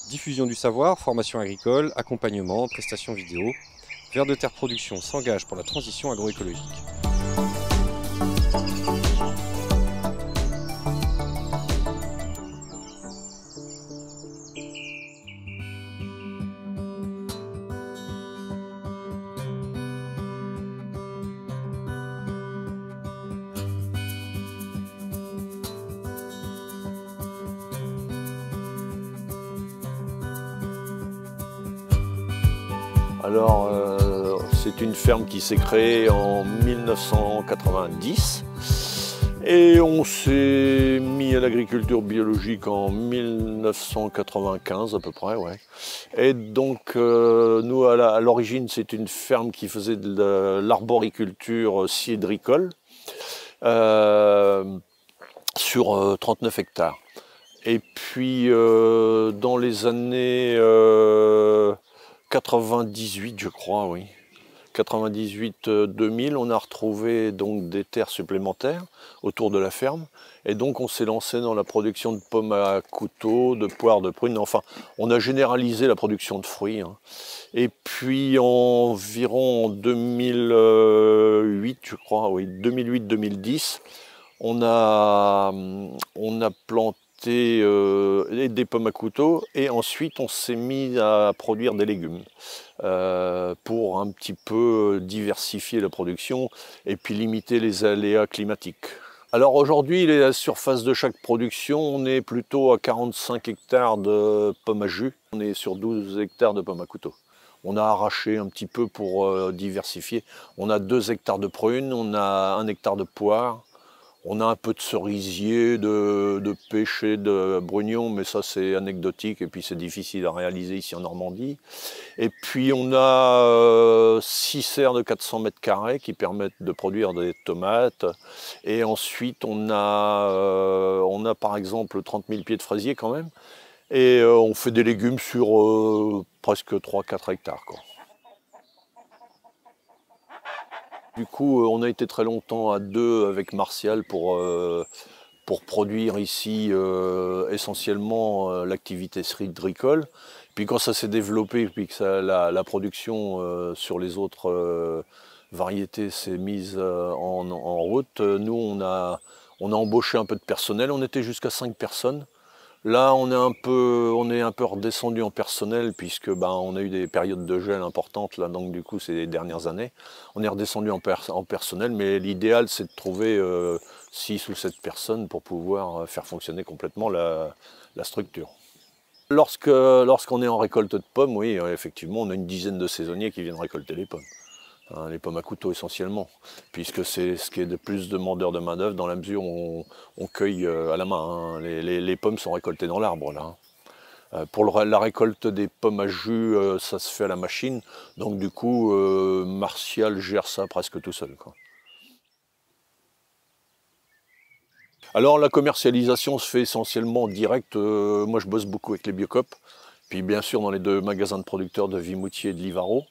Diffusion du savoir, formation agricole, accompagnement, prestations vidéo. Vers de Terre Production s'engage pour la transition agroécologique. C'est une ferme qui s'est créée en 1990 et on s'est mis à l'agriculture biologique en 1995 à peu près, ouais. Et donc nous à l'origine c'est une ferme qui faisait de l'arboriculture cédricole sur 39 hectares. Et puis dans les années 98 je crois, oui. 98-2000, on a retrouvé donc des terres supplémentaires autour de la ferme. Et donc on s'est lancé dans la production de pommes à couteau, de poires, de prunes. Enfin, on a généralisé la production de fruits. Et puis environ en 2008, je crois, oui, 2008-2010, on a planté des pommes à couteau et ensuite on s'est mis à produire des légumes pour un petit peu diversifier la production et puis limiter les aléas climatiques. Alors aujourd'hui, la surface de chaque production, on est plutôt à 45 hectares de pommes à jus, on est sur 12 hectares de pommes à couteau. On a arraché un petit peu pour diversifier. On a 2 hectares de prunes, on a 1 hectare de poires. On a un peu de cerisier, de pêche et de brugnon, mais ça c'est anecdotique et puis c'est difficile à réaliser ici en Normandie. Et puis on a 6 serres de 400 mètres carrés qui permettent de produire des tomates. Et ensuite on a par exemple 30 000 pieds de fraisier quand même. Et on fait des légumes sur presque 3-4 hectares, quoi. Du coup, on a été très longtemps à deux avec Martial pour produire ici essentiellement l'activité cédricole. Puis quand ça s'est développé, puis que la production sur les autres variétés s'est mise en route, nous on a embauché un peu de personnel, on était jusqu'à 5 personnes. Là, on est un peu redescendu en personnel puisque on a eu des périodes de gel importantes là, donc du coup, ces dernières années. On est redescendu en personnel, mais l'idéal, c'est de trouver 6 ou 7 personnes pour pouvoir faire fonctionner complètement la structure. Lorsqu'on est en récolte de pommes, oui, effectivement, on a une dizaine de saisonniers qui viennent récolter les pommes. Les pommes à couteau essentiellement, puisque c'est ce qui est de plus demandeur de main-d'œuvre dans la mesure où on cueille à la main. Les pommes sont récoltées dans l'arbre là. Pour la récolte des pommes à jus, ça se fait à la machine, donc du coup, Martial gère ça presque tout seul, quoi. Alors la commercialisation se fait essentiellement en direct. Moi je bosse beaucoup avec les Biocoop. Puis bien sûr dans les 2 magasins de producteurs de Vimoutier et de Livaro.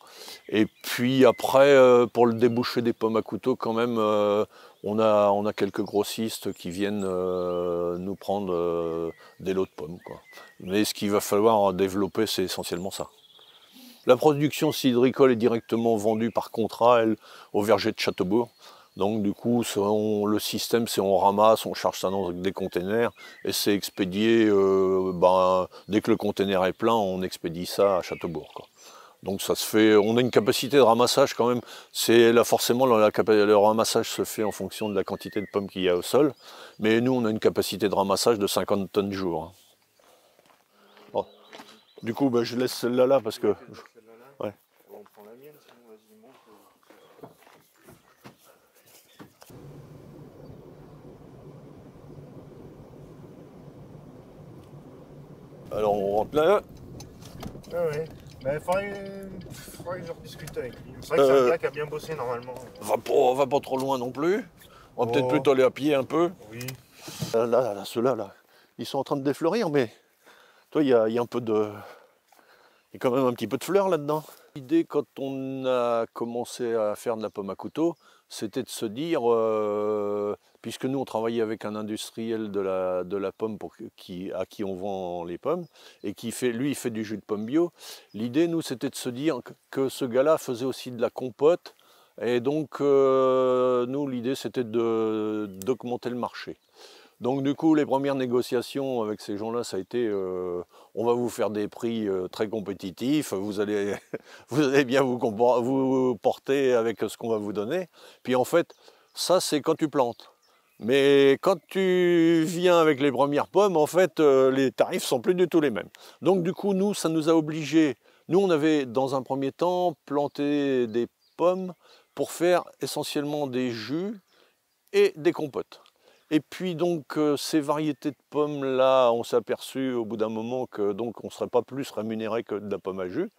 Et puis après, pour le débouché des pommes à couteau, quand même, on a quelques grossistes qui viennent nous prendre des lots de pommes, quoi. Mais ce qu'il va falloir développer, c'est essentiellement ça. La production cédricole est directement vendue par contrat, elle, au verger de Châteaubourg. Donc du coup, le système, c'est on ramasse, on charge ça dans des containers et c'est expédié, dès que le container est plein, on expédie ça à Châteaubourg, quoi. Donc ça se fait, on a une capacité de ramassage quand même, forcément le ramassage se fait en fonction de la quantité de pommes qu'il y a au sol, mais nous on a une capacité de ramassage de 50 tonnes jour. Bon. Du coup, je laisse celle-là là parce que... Ouais. On prend la mienne, sinon vas-y, monte. Alors on rentre là. Ah ouais. Il faudrait que je rediscute avec lui. C'est vrai que c'est un gars qui a bien bossé normalement. Va pas trop loin non plus. On va peut-être Oh. plutôt aller à pied un peu. Oui. Là, ceux-là, là, ils sont en train de défleurir, mais toi, il y a un peu de... Il y a quand même un petit peu de fleurs là-dedans. L'idée, quand on a commencé à faire de la pomme à couteau, c'était de se dire, puisque nous on travaillait avec un industriel de la pomme à qui on vend les pommes, et lui il fait du jus de pomme bio. L'idée nous c'était de se dire que ce gars-là faisait aussi de la compote, et donc nous l'idée c'était d'augmenter le marché. Donc du coup, les premières négociations avec ces gens-là, ça a été on va vous faire des prix très compétitifs, vous allez, vous allez bien vous porter avec ce qu'on va vous donner. Puis en fait, ça c'est quand tu plantes. Mais quand tu viens avec les premières pommes, en fait, les tarifs sont plus du tout les mêmes. Donc du coup, nous, ça nous a obligés. Nous, on avait dans un premier temps planté des pommes pour faire essentiellement des jus et des compotes. Et puis donc ces variétés de pommes là, on s'est aperçu au bout d'un moment que donc on ne serait pas plus rémunéré que de la pomme à jus.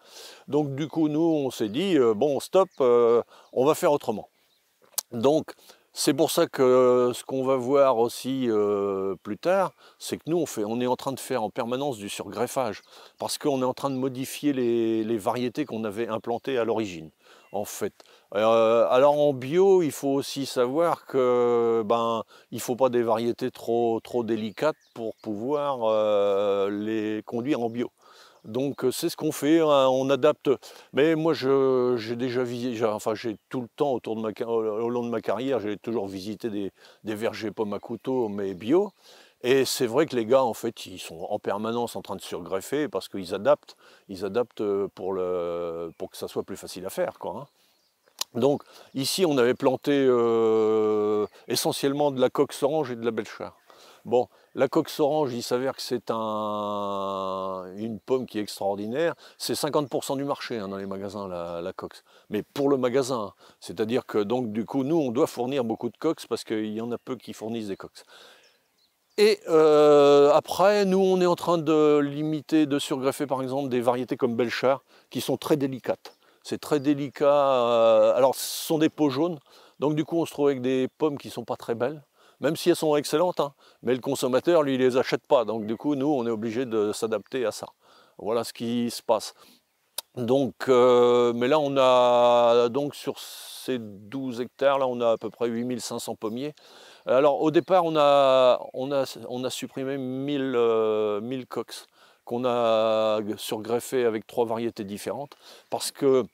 Donc du coup nous on s'est dit bon stop, on va faire autrement. Donc c'est pour ça que ce qu'on va voir aussi plus tard, c'est que nous on est en train de faire en permanence du surgreffage, parce qu'on est en train de modifier les variétés qu'on avait implantées à l'origine en fait. Alors en bio, il faut aussi savoir que il ne faut pas des variétés trop délicates pour pouvoir les conduire en bio. Donc c'est ce qu'on fait, hein, on adapte. Mais moi j'ai déjà visité, enfin j'ai tout le temps au long de ma carrière, j'ai toujours visité des vergers pommes à couteau, mais bio. Et c'est vrai que les gars, en fait, ils sont en permanence en train de surgreffer parce qu'ils adaptent pour que ça soit plus facile à faire, quoi, hein. Donc ici on avait planté essentiellement de la coxe orange et de la belchar. Bon, la coxe orange, il s'avère que c'est une pomme qui est extraordinaire. C'est 50% du marché hein, dans les magasins, la coxe. Mais pour le magasin, c'est-à-dire que donc du coup, nous, on doit fournir beaucoup de coques parce qu'il y en a peu qui fournissent des coques. Et après, nous, on est en train de limiter, de surgreffer par exemple des variétés comme belchar qui sont très délicates. C'est très délicat. Alors, ce sont des peaux jaunes. Donc, du coup, on se trouve avec des pommes qui ne sont pas très belles, même si elles sont excellentes. Hein. Mais le consommateur, lui, il ne les achète pas. Donc, du coup, nous, on est obligé de s'adapter à ça. Voilà ce qui se passe. Donc, mais là, on a, donc, sur ces 12 hectares, là, on a à peu près 8500 pommiers. Alors, au départ, on a supprimé 1000 coques qu'on a surgreffé avec 3 variétés différentes, parce que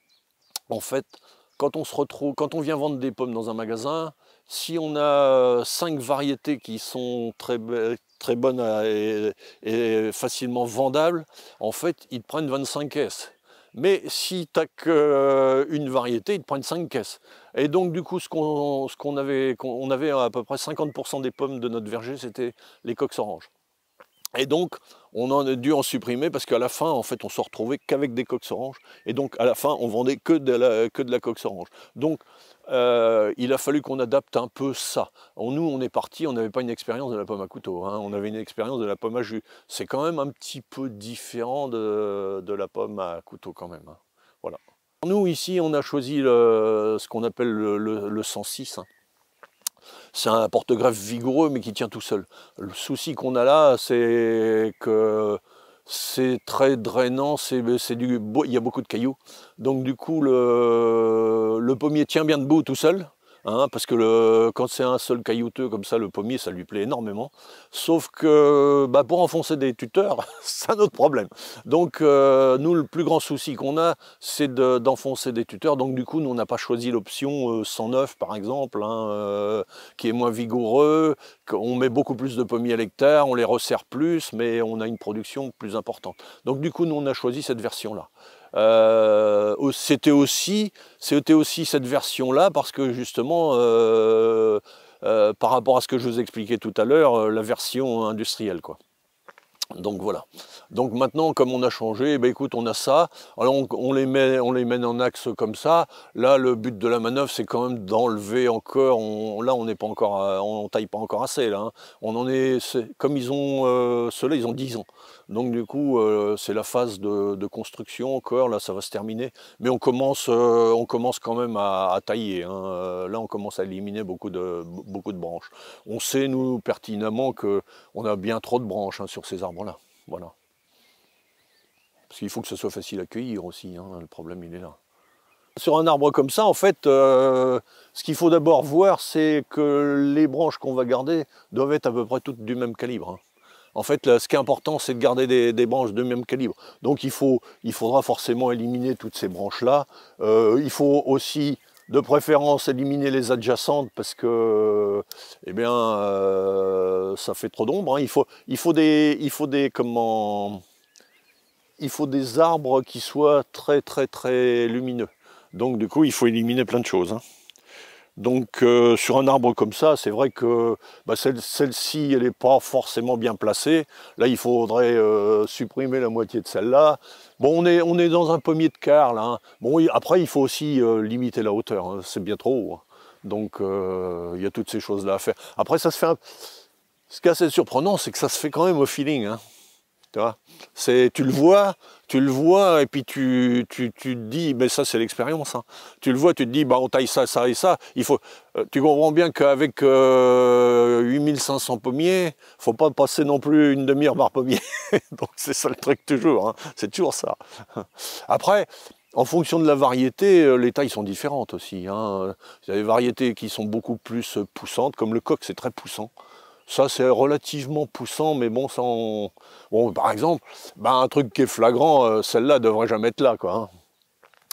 en fait, quand on vient vendre des pommes dans un magasin, si on a 5 variétés qui sont très bonnes et facilement vendables, en fait, ils te prennent 25 caisses. Mais si tu n'as qu'une variété, ils te prennent 5 caisses. Et donc, du coup, on avait à peu près 50% des pommes de notre verger, c'était les coques oranges. Et donc, on en a dû en supprimer parce qu'à la fin, en fait, on se retrouvait qu'avec des coques oranges. Et donc, à la fin, on vendait que de la coque orange. Donc, il a fallu qu'on adapte un peu ça. Nous, on est parti, on n'avait pas une expérience de la pomme à couteau. Hein, on avait une expérience de la pomme à jus. C'est quand même un petit peu différent de la pomme à couteau quand même. Hein. Voilà. Nous, ici, on a choisi ce qu'on appelle le 106. Hein. C'est un porte-greffe vigoureux mais qui tient tout seul. Le souci qu'on a là, c'est que c'est très drainant, il y a beaucoup de cailloux. Donc du coup, le pommier tient bien debout tout seul. Hein, parce que quand c'est un sol caillouteux comme ça, le pommier, ça lui plaît énormément. Sauf que pour enfoncer des tuteurs, c'est un autre problème. Donc nous, le plus grand souci qu'on a, c'est d'enfoncer des tuteurs. Donc du coup, nous, on n'a pas choisi l'option 109, par exemple, hein, qui est moins vigoureux. On met beaucoup plus de pommiers à l'hectare, on les resserre plus, mais on a une production plus importante. Donc du coup, nous, on a choisi cette version-là. C'était aussi cette version-là parce que justement, par rapport à ce que je vous expliquais tout à l'heure, la version industrielle, quoi. Donc voilà. Donc maintenant, comme on a changé, écoute, on a ça. Alors on les mène en axe comme ça. Là, le but de la manœuvre, c'est quand même d'enlever encore. Là, on n'est pas encore, on taille pas encore assez là. Hein. On en est, comme ils ont, ceux-là, ils ont 10 ans. Donc du coup, c'est la phase de construction encore. Là, ça va se terminer. Mais on commence quand même à tailler. Hein. Là, on commence à éliminer beaucoup de branches. On sait nous pertinemment que on a bien trop de branches hein, sur ces arbres-là. Voilà. Parce qu'il faut que ce soit facile à cueillir aussi, hein, le problème il est là. Sur un arbre comme ça, en fait, ce qu'il faut d'abord voir, c'est que les branches qu'on va garder doivent être à peu près toutes du même calibre, hein. En fait, là, ce qui est important, c'est de garder des branches de même calibre. Donc il faudra forcément éliminer toutes ces branches-là. Il faut aussi, de préférence, éliminer les adjacentes parce que, eh bien, ça fait trop d'ombre, hein. Il faut des arbres qui soient très très très lumineux. Donc du coup, il faut éliminer plein de choses, hein. Donc sur un arbre comme ça, c'est vrai que bah, celle-ci, elle n'est pas forcément bien placée. Là, il faudrait supprimer la moitié de celle-là. Bon, on est dans un pommier de quart, là, hein. Bon, après, il faut aussi limiter la hauteur, hein. C'est bien trop haut, hein. Donc il y a toutes ces choses-là à faire. Après, ça se fait ce qui est assez surprenant, c'est que ça se fait quand même au feeling, hein. Tu vois, tu le vois, et puis tu te dis, mais ça c'est l'expérience, hein. Tu le vois, tu te dis, bah on taille ça, ça et ça. Tu comprends bien qu'avec 8500 pommiers, faut pas passer non plus une demi-heure par pommier. Donc c'est ça le truc toujours, hein. C'est toujours ça. Après, en fonction de la variété, les tailles sont différentes aussi, hein. Il y a des variétés qui sont beaucoup plus poussantes, comme le coq, c'est très poussant. Ça, c'est relativement poussant, mais bon, bon, par exemple, bah, un truc qui est flagrant, celle-là ne devrait jamais être là, quoi, hein.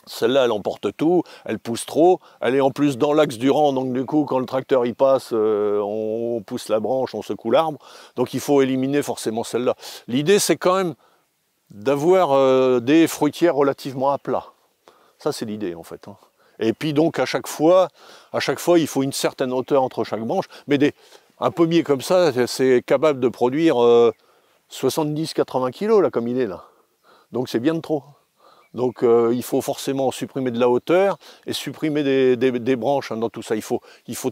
Celle-là, elle emporte tout, elle pousse trop, elle est en plus dans l'axe du rang, donc du coup, quand le tracteur y passe, on pousse la branche, on secoue l'arbre, donc il faut éliminer forcément celle-là. L'idée, c'est quand même d'avoir des fruitières relativement à plat. Ça, c'est l'idée, en fait, hein. Et puis donc, à chaque fois, il faut une certaine hauteur entre chaque branche, mais un pommier comme ça, c'est capable de produire 70-80 kg, là, comme il est là. Donc c'est bien de trop. Donc il faut forcément supprimer de la hauteur et supprimer des branches, hein, dans tout ça. Il faut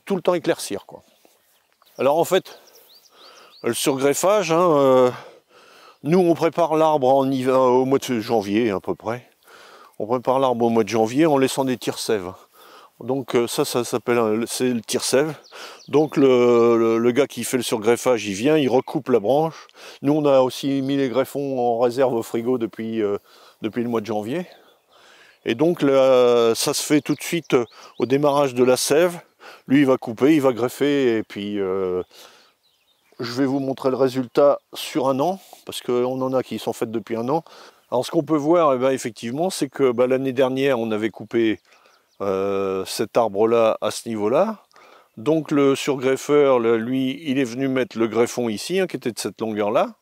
tout le temps éclaircir, quoi. Alors en fait, le surgreffage, hein, nous on prépare l'arbre au mois de janvier à peu près. On prépare l'arbre au mois de janvier en laissant des tire-sève. Donc ça s'appelle, c'est le tire-sève. Donc le gars qui fait le surgreffage, il vient, il recoupe la branche. Nous, on a aussi mis les greffons en réserve au frigo depuis le mois de janvier. Et donc ça se fait tout de suite au démarrage de la sève. Lui, il va couper, il va greffer, et puis je vais vous montrer le résultat sur un an, parce qu'on en a qui sont faites depuis un an. Alors ce qu'on peut voir, eh ben, effectivement, c'est que l'année dernière, on avait coupé cet arbre-là à ce niveau-là. Donc le surgreffeur, lui, il est venu mettre le greffon ici, hein, qui était de cette longueur-là.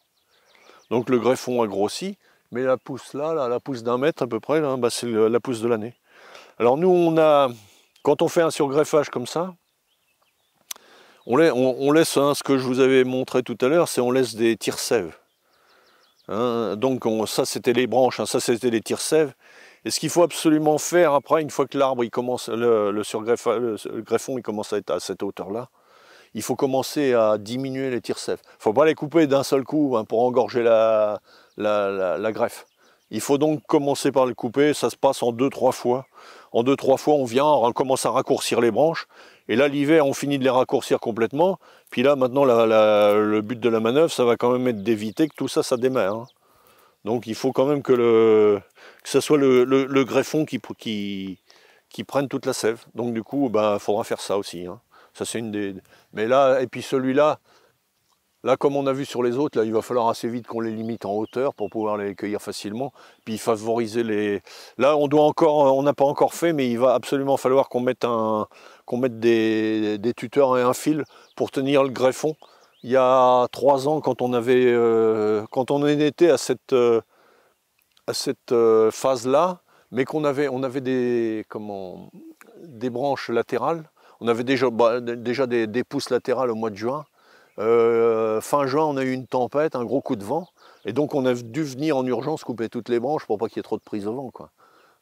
Donc le greffon a grossi, mais la pousse là, la pousse d'1 mètre à peu près, là, c'est la pousse de l'année. Alors nous, quand on fait un surgreffage comme ça, on laisse, hein, ce que je vous avais montré tout à l'heure, c'est on laisse des tire-sève. Hein, donc ça c'était les branches, hein, ça c'était les tire-sève. Et ce qu'il faut absolument faire après, une fois que l'arbre il commence, le greffon il commence à être à cette hauteur-là, il faut commencer à diminuer les tire-sève. Il ne faut pas les couper d'un seul coup, hein, pour engorger la greffe. Il faut donc commencer par les couper, ça se passe en 2-3 fois. En 2-3 fois, on commence à raccourcir les branches. Et là, l'hiver, on finit de les raccourcir complètement. Puis là, maintenant, le but de la manœuvre, ça va quand même être d'éviter que tout ça, ça démarre, hein. Donc il faut quand même que ce soit le greffon qui prenne toute la sève. Donc du coup, il faudra faire ça aussi, hein. Ça c'est une des... Mais là, et puis celui-là, là comme on a vu sur les autres, là, il va falloir assez vite qu'on les limite en hauteur pour pouvoir les cueillir facilement. Puis favoriser les... Là, on n'a pas encore fait, mais il va absolument falloir qu'on mette des tuteurs et un fil pour tenir le greffon. Il y a 3 ans, quand on en était à cette phase-là, mais qu'on avait des branches latérales, on avait déjà des pousses latérales au mois de juin. Fin juin, on a eu une tempête, un gros coup de vent, et donc on a dû venir en urgence couper toutes les branches pour pas qu'il y ait trop de prise au vent, quoi.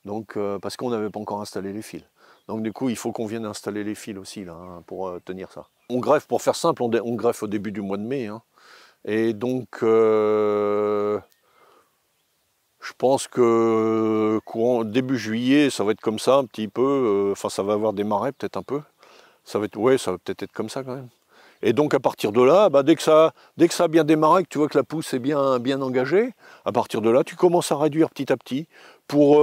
Donc, parce qu'on n'avait pas encore installé les fils. Donc du coup, il faut qu'on vienne installer les fils aussi, là, hein, pour tenir ça. On greffe, pour faire simple, on greffe au début du mois de mai, hein. Et donc, je pense que début juillet, ça va être comme ça un petit peu. Enfin, ça va avoir des marais peut-être un peu. Ça va peut-être être comme ça quand même. Et donc à partir de là, dès que ça a bien démarré, que tu vois que la pousse est bien engagée, à partir de là, tu commences à réduire petit à petit pour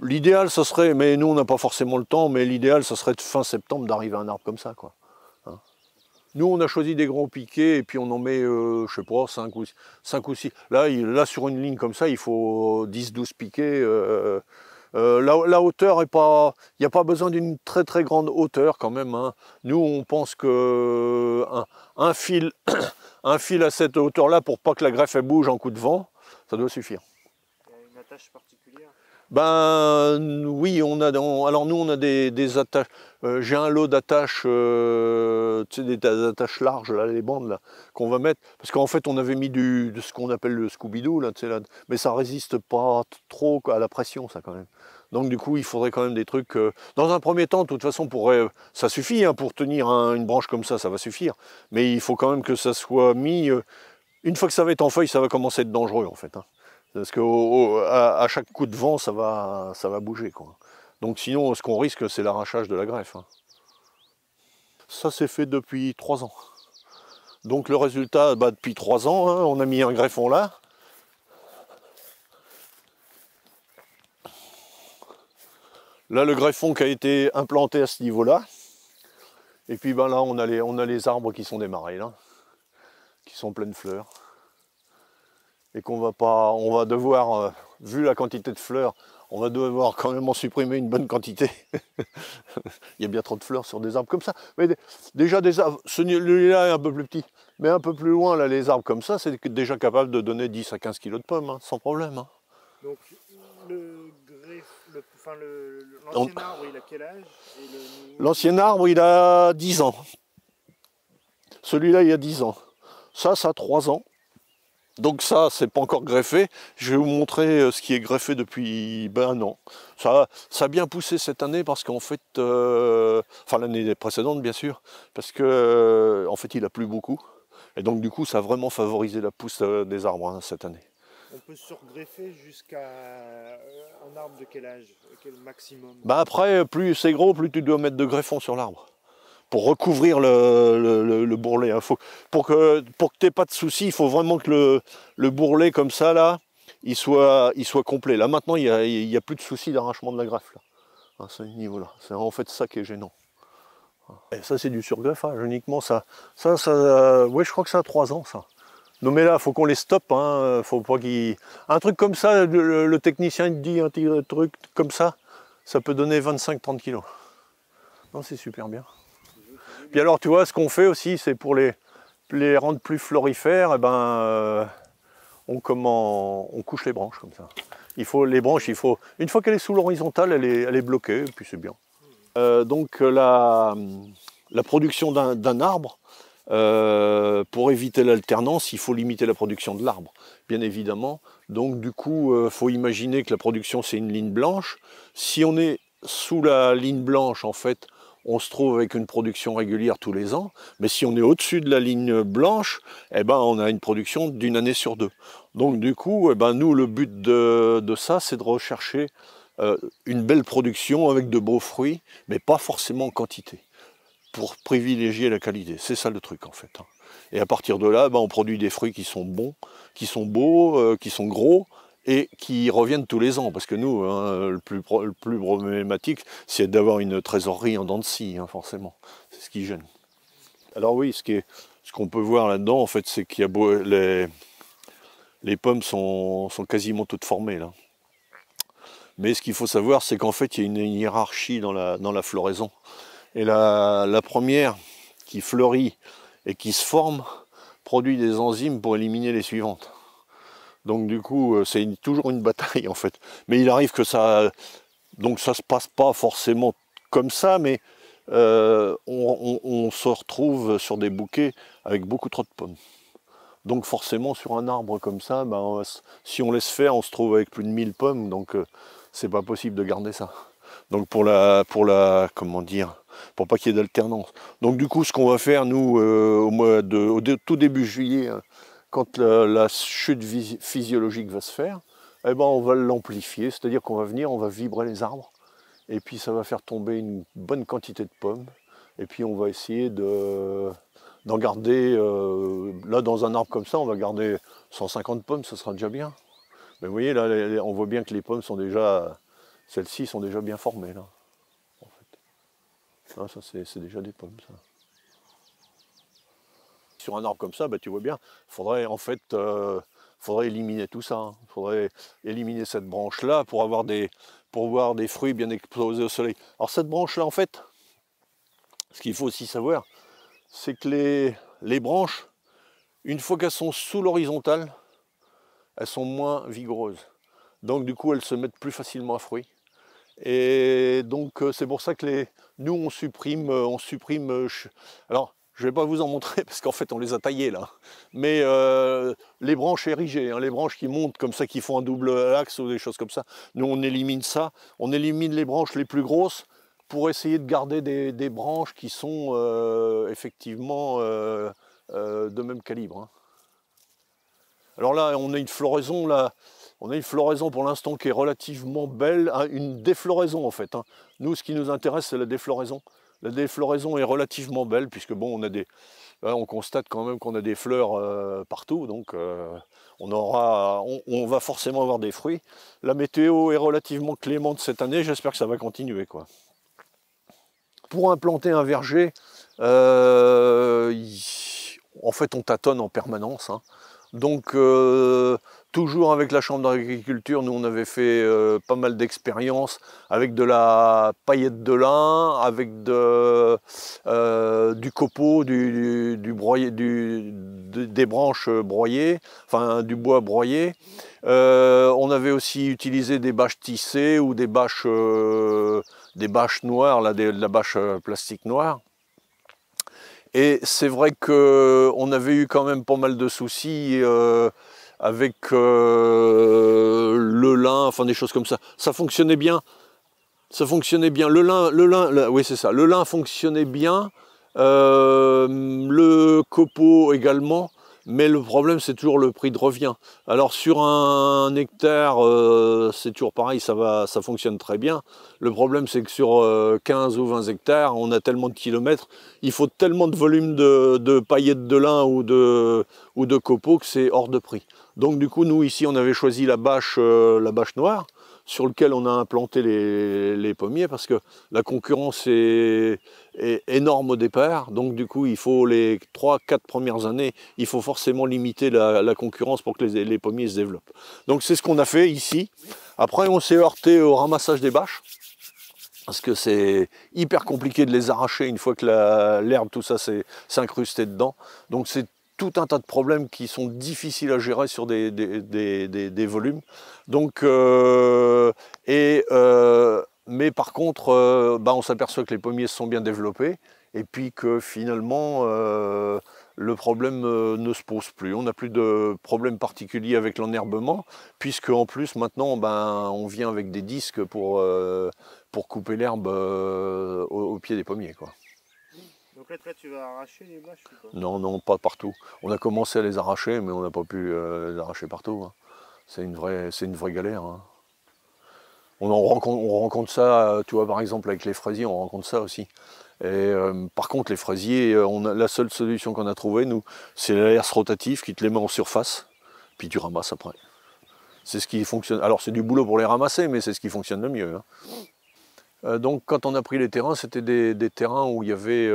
L'idéal, ce serait, mais nous on n'a pas forcément le temps, mais l'idéal, ce serait de fin septembre d'arriver à un arbre comme ça, quoi. Hein. Nous, on a choisi des grands piquets et puis on en met, je sais pas, 5 ou 6. Là, sur une ligne comme ça, il faut 10-12 piquets. La hauteur est pas... Il n'y a pas besoin d'une très très grande hauteur quand même. Hein. Nous, on pense que un fil, un fil à cette hauteur-là, pour pas que la greffe elle bouge en coup de vent, ça doit suffire. Il y a une attache particulière? Ben oui, alors nous on a des attaches. J'ai un lot d'attaches, tu sais, des attaches larges, là, les bandes là, qu'on va mettre. Parce qu'en fait on avait mis de ce qu'on appelle le Scooby-Doo, là, tu sais, là, mais ça résiste pas trop à la pression, ça quand même. Donc du coup il faudrait quand même des trucs. Dans un premier temps, de toute façon, ça suffit hein, pour tenir une branche comme ça va suffire. Mais il faut quand même que ça soit mis. Une fois que ça va être en feuille, ça va commencer à être dangereux en fait. Hein. Parce qu'à chaque coup de vent, ça va bouger, quoi. Donc sinon, ce qu'on risque, c'est l'arrachage de la greffe. Hein. Ça, c'est fait depuis 3 ans. Donc le résultat, depuis 3 ans, hein, on a mis un greffon là. Là, le greffon qui a été implanté à ce niveau-là. Et puis là, on a les arbres qui sont démarrés, là, qui sont pleines fleurs. Et on va devoir, vu la quantité de fleurs, on va devoir quand même en supprimer une bonne quantité. Il y a bien trop de fleurs sur des arbres comme ça. Mais déjà des arbres, celui-là est un peu plus petit, mais un peu plus loin, là, les arbres comme ça, c'est déjà capable de donner 10 à 15 kilos de pommes, hein, sans problème. Hein. Donc l'ancien arbre, il a quel âge? L'ancien arbre, il a 10 ans. Celui-là, il a 10 ans. Ça a 3 ans. Donc ça, c'est pas encore greffé. Je vais vous montrer ce qui est greffé depuis un an. Ça a bien poussé cette année parce qu'en fait, enfin l'année précédente bien sûr, parce que en fait il a plu beaucoup. Et donc du coup, ça a vraiment favorisé la pousse des arbres hein, cette année. On peut surgreffer jusqu'à un arbre de quel âge? Quel maximum? Après, plus c'est gros, plus tu dois mettre de greffons sur l'arbre. Pour recouvrir le bourrelet. Hein. Pour que tu n'aies pas de soucis, il faut vraiment que le bourrelet comme ça, là, il soit complet. Là maintenant, il n'y a plus de soucis d'arrachement de la greffe. Là. À ce niveau-là. C'est en fait ça qui est gênant. Et ça, c'est du surgreffage uniquement. Ouais, je crois que ça a 3 ans, ça. Non mais là, il faut qu'on les stoppe. Hein. Faut pas un truc comme ça, le technicien il dit un truc comme ça peut donner 25-30 kilos. Non, c'est super bien. Puis alors, tu vois, ce qu'on fait aussi, c'est pour les rendre plus florifères, on couche les branches comme ça. Les branches, une fois qu'elle est sous l'horizontale, elle est bloquée, et puis c'est bien. Donc la production d'un arbre, pour éviter l'alternance, il faut limiter la production de l'arbre, bien évidemment. Donc du coup, il faut imaginer que la production, c'est une ligne blanche. Si on est sous la ligne blanche, en fait, on se trouve avec une production régulière tous les ans, mais si on est au-dessus de la ligne blanche, on a une production d'une année sur 2. Donc du coup, nous, le but de ça, c'est de rechercher une belle production avec de beaux fruits, mais pas forcément en quantité, pour privilégier la qualité. C'est ça le truc, en fait. Hein. Et à partir de là, on produit des fruits qui sont bons, qui sont beaux, qui sont gros, et qui reviennent tous les ans, parce que nous, hein, le plus problématique, c'est d'avoir une trésorerie en dents de scie, hein, forcément. C'est ce qui gêne. Alors oui, ce qu'on peut voir là-dedans, en fait, c'est qu'il y a les pommes sont quasiment toutes formées, là. Mais ce qu'il faut savoir, c'est qu'en fait, il y a une hiérarchie dans la floraison. Et la première qui fleurit et qui se forme, produit des enzymes pour éliminer les suivantes. Donc du coup, c'est toujours une bataille en fait. Mais il arrive que ça se passe pas forcément comme ça, mais on se retrouve sur des bouquets avec beaucoup trop de pommes. Donc forcément, sur un arbre comme ça, si on laisse faire, on se trouve avec plus de 1000 pommes, donc c'est pas possible de garder ça. Donc pour comment dire, pour pas qu'il y ait d'alternance. Donc du coup, ce qu'on va faire, nous, au tout début juillet, hein, quand la chute physiologique va se faire, on va l'amplifier, c'est-à-dire qu'on va venir, on va vibrer les arbres, et puis ça va faire tomber une bonne quantité de pommes, et puis on va essayer d'en garder, là dans un arbre comme ça, on va garder 150 pommes, ce sera déjà bien. Mais vous voyez, là, on voit bien que les pommes sont déjà Celles-ci sont déjà bien formées là. En fait. Ah, ça c'est déjà des pommes ça. Sur un arbre comme ça, bah, tu vois bien, faudrait en fait faudrait éliminer tout ça. Il faudrait éliminer cette branche-là pour avoir voir des fruits bien exposés au soleil. Alors cette branche-là, en fait, ce qu'il faut aussi savoir, c'est que les branches, une fois qu'elles sont sous l'horizontale, elles sont moins vigoureuses. Donc du coup, elles se mettent plus facilement à fruit. Et donc c'est pour ça que nous on supprime. Alors je ne vais pas vous en montrer parce qu'en fait on les a taillées là. Mais les branches érigées, hein, les branches qui montent comme ça, qui font un double axe ou des choses comme ça, nous on élimine ça. On élimine les branches les plus grosses pour essayer de garder des branches qui sont effectivement de même calibre. Hein. Alors là on a une floraison là. On a une floraison pour l'instant qui est relativement belle, hein, une défloraison en fait. Hein. Nous, ce qui nous intéresse, c'est la défloraison. La défloraison est relativement belle, puisque bon, on constate quand même qu'on a des fleurs partout, donc on va forcément avoir des fruits. La météo est relativement clémente cette année, j'espère que ça va continuer, quoi. Pour implanter un verger, en fait, on tâtonne en permanence. Hein. Donc, toujours avec la Chambre d'agriculture, nous on avait fait pas mal d'expériences avec de la paillette de lin, avec du copeau, des branches broyées, enfin du bois broyé. On avait aussi utilisé des bâches tissées ou des bâches noires, là, de la bâche plastique noire. Et c'est vrai qu'on avait eu quand même pas mal de soucis avec le lin, enfin des choses comme ça. Ça fonctionnait bien. Ça fonctionnait bien. Le lin, oui c'est ça. Le lin fonctionnait bien. Le copeau également. Mais le problème, c'est toujours le prix de revient. Alors sur un hectare, c'est toujours pareil, ça fonctionne très bien. Le problème, c'est que sur 15 ou 20 hectares, on a tellement de kilomètres, il faut tellement de volume de paillettes de lin ou de copeaux que c'est hors de prix. Donc du coup, nous ici, on avait choisi la bâche noire, sur lequel on a implanté les pommiers, parce que la concurrence est énorme au départ, donc du coup il faut les 3-4 premières années, il faut forcément limiter la concurrence pour que les pommiers se développent. Donc c'est ce qu'on a fait ici. Après on s'est heurté au ramassage des bâches, parce que c'est hyper compliqué de les arracher une fois que l'herbe, tout ça s'est incrusté dedans. Donc c'est tout un tas de problèmes qui sont difficiles à gérer sur des volumes. Donc, mais par contre, on s'aperçoit que les pommiers se sont bien développés et puis que finalement, le problème ne se pose plus. On n'a plus de problème particulier avec l'enherbement, puisque en plus maintenant, on vient avec des disques pour couper l'herbe au pied des pommiers, quoi. Donc là, tu vas arracher les bâches ou pas? Non, non, pas partout. On a commencé à les arracher, mais on n'a pas pu les arracher partout. Hein. C'est une vraie galère. Hein. On rencontre ça, tu vois, par exemple, avec les fraisiers, on rencontre ça aussi. Et par contre, les fraisiers, la seule solution qu'on a trouvée, nous, c'est la herse rotative qui te les met en surface, puis tu ramasses après. C'est ce qui fonctionne. Alors, c'est du boulot pour les ramasser, mais c'est ce qui fonctionne le mieux. Hein. Donc quand on a pris les terrains, c'était des terrains où il y avait,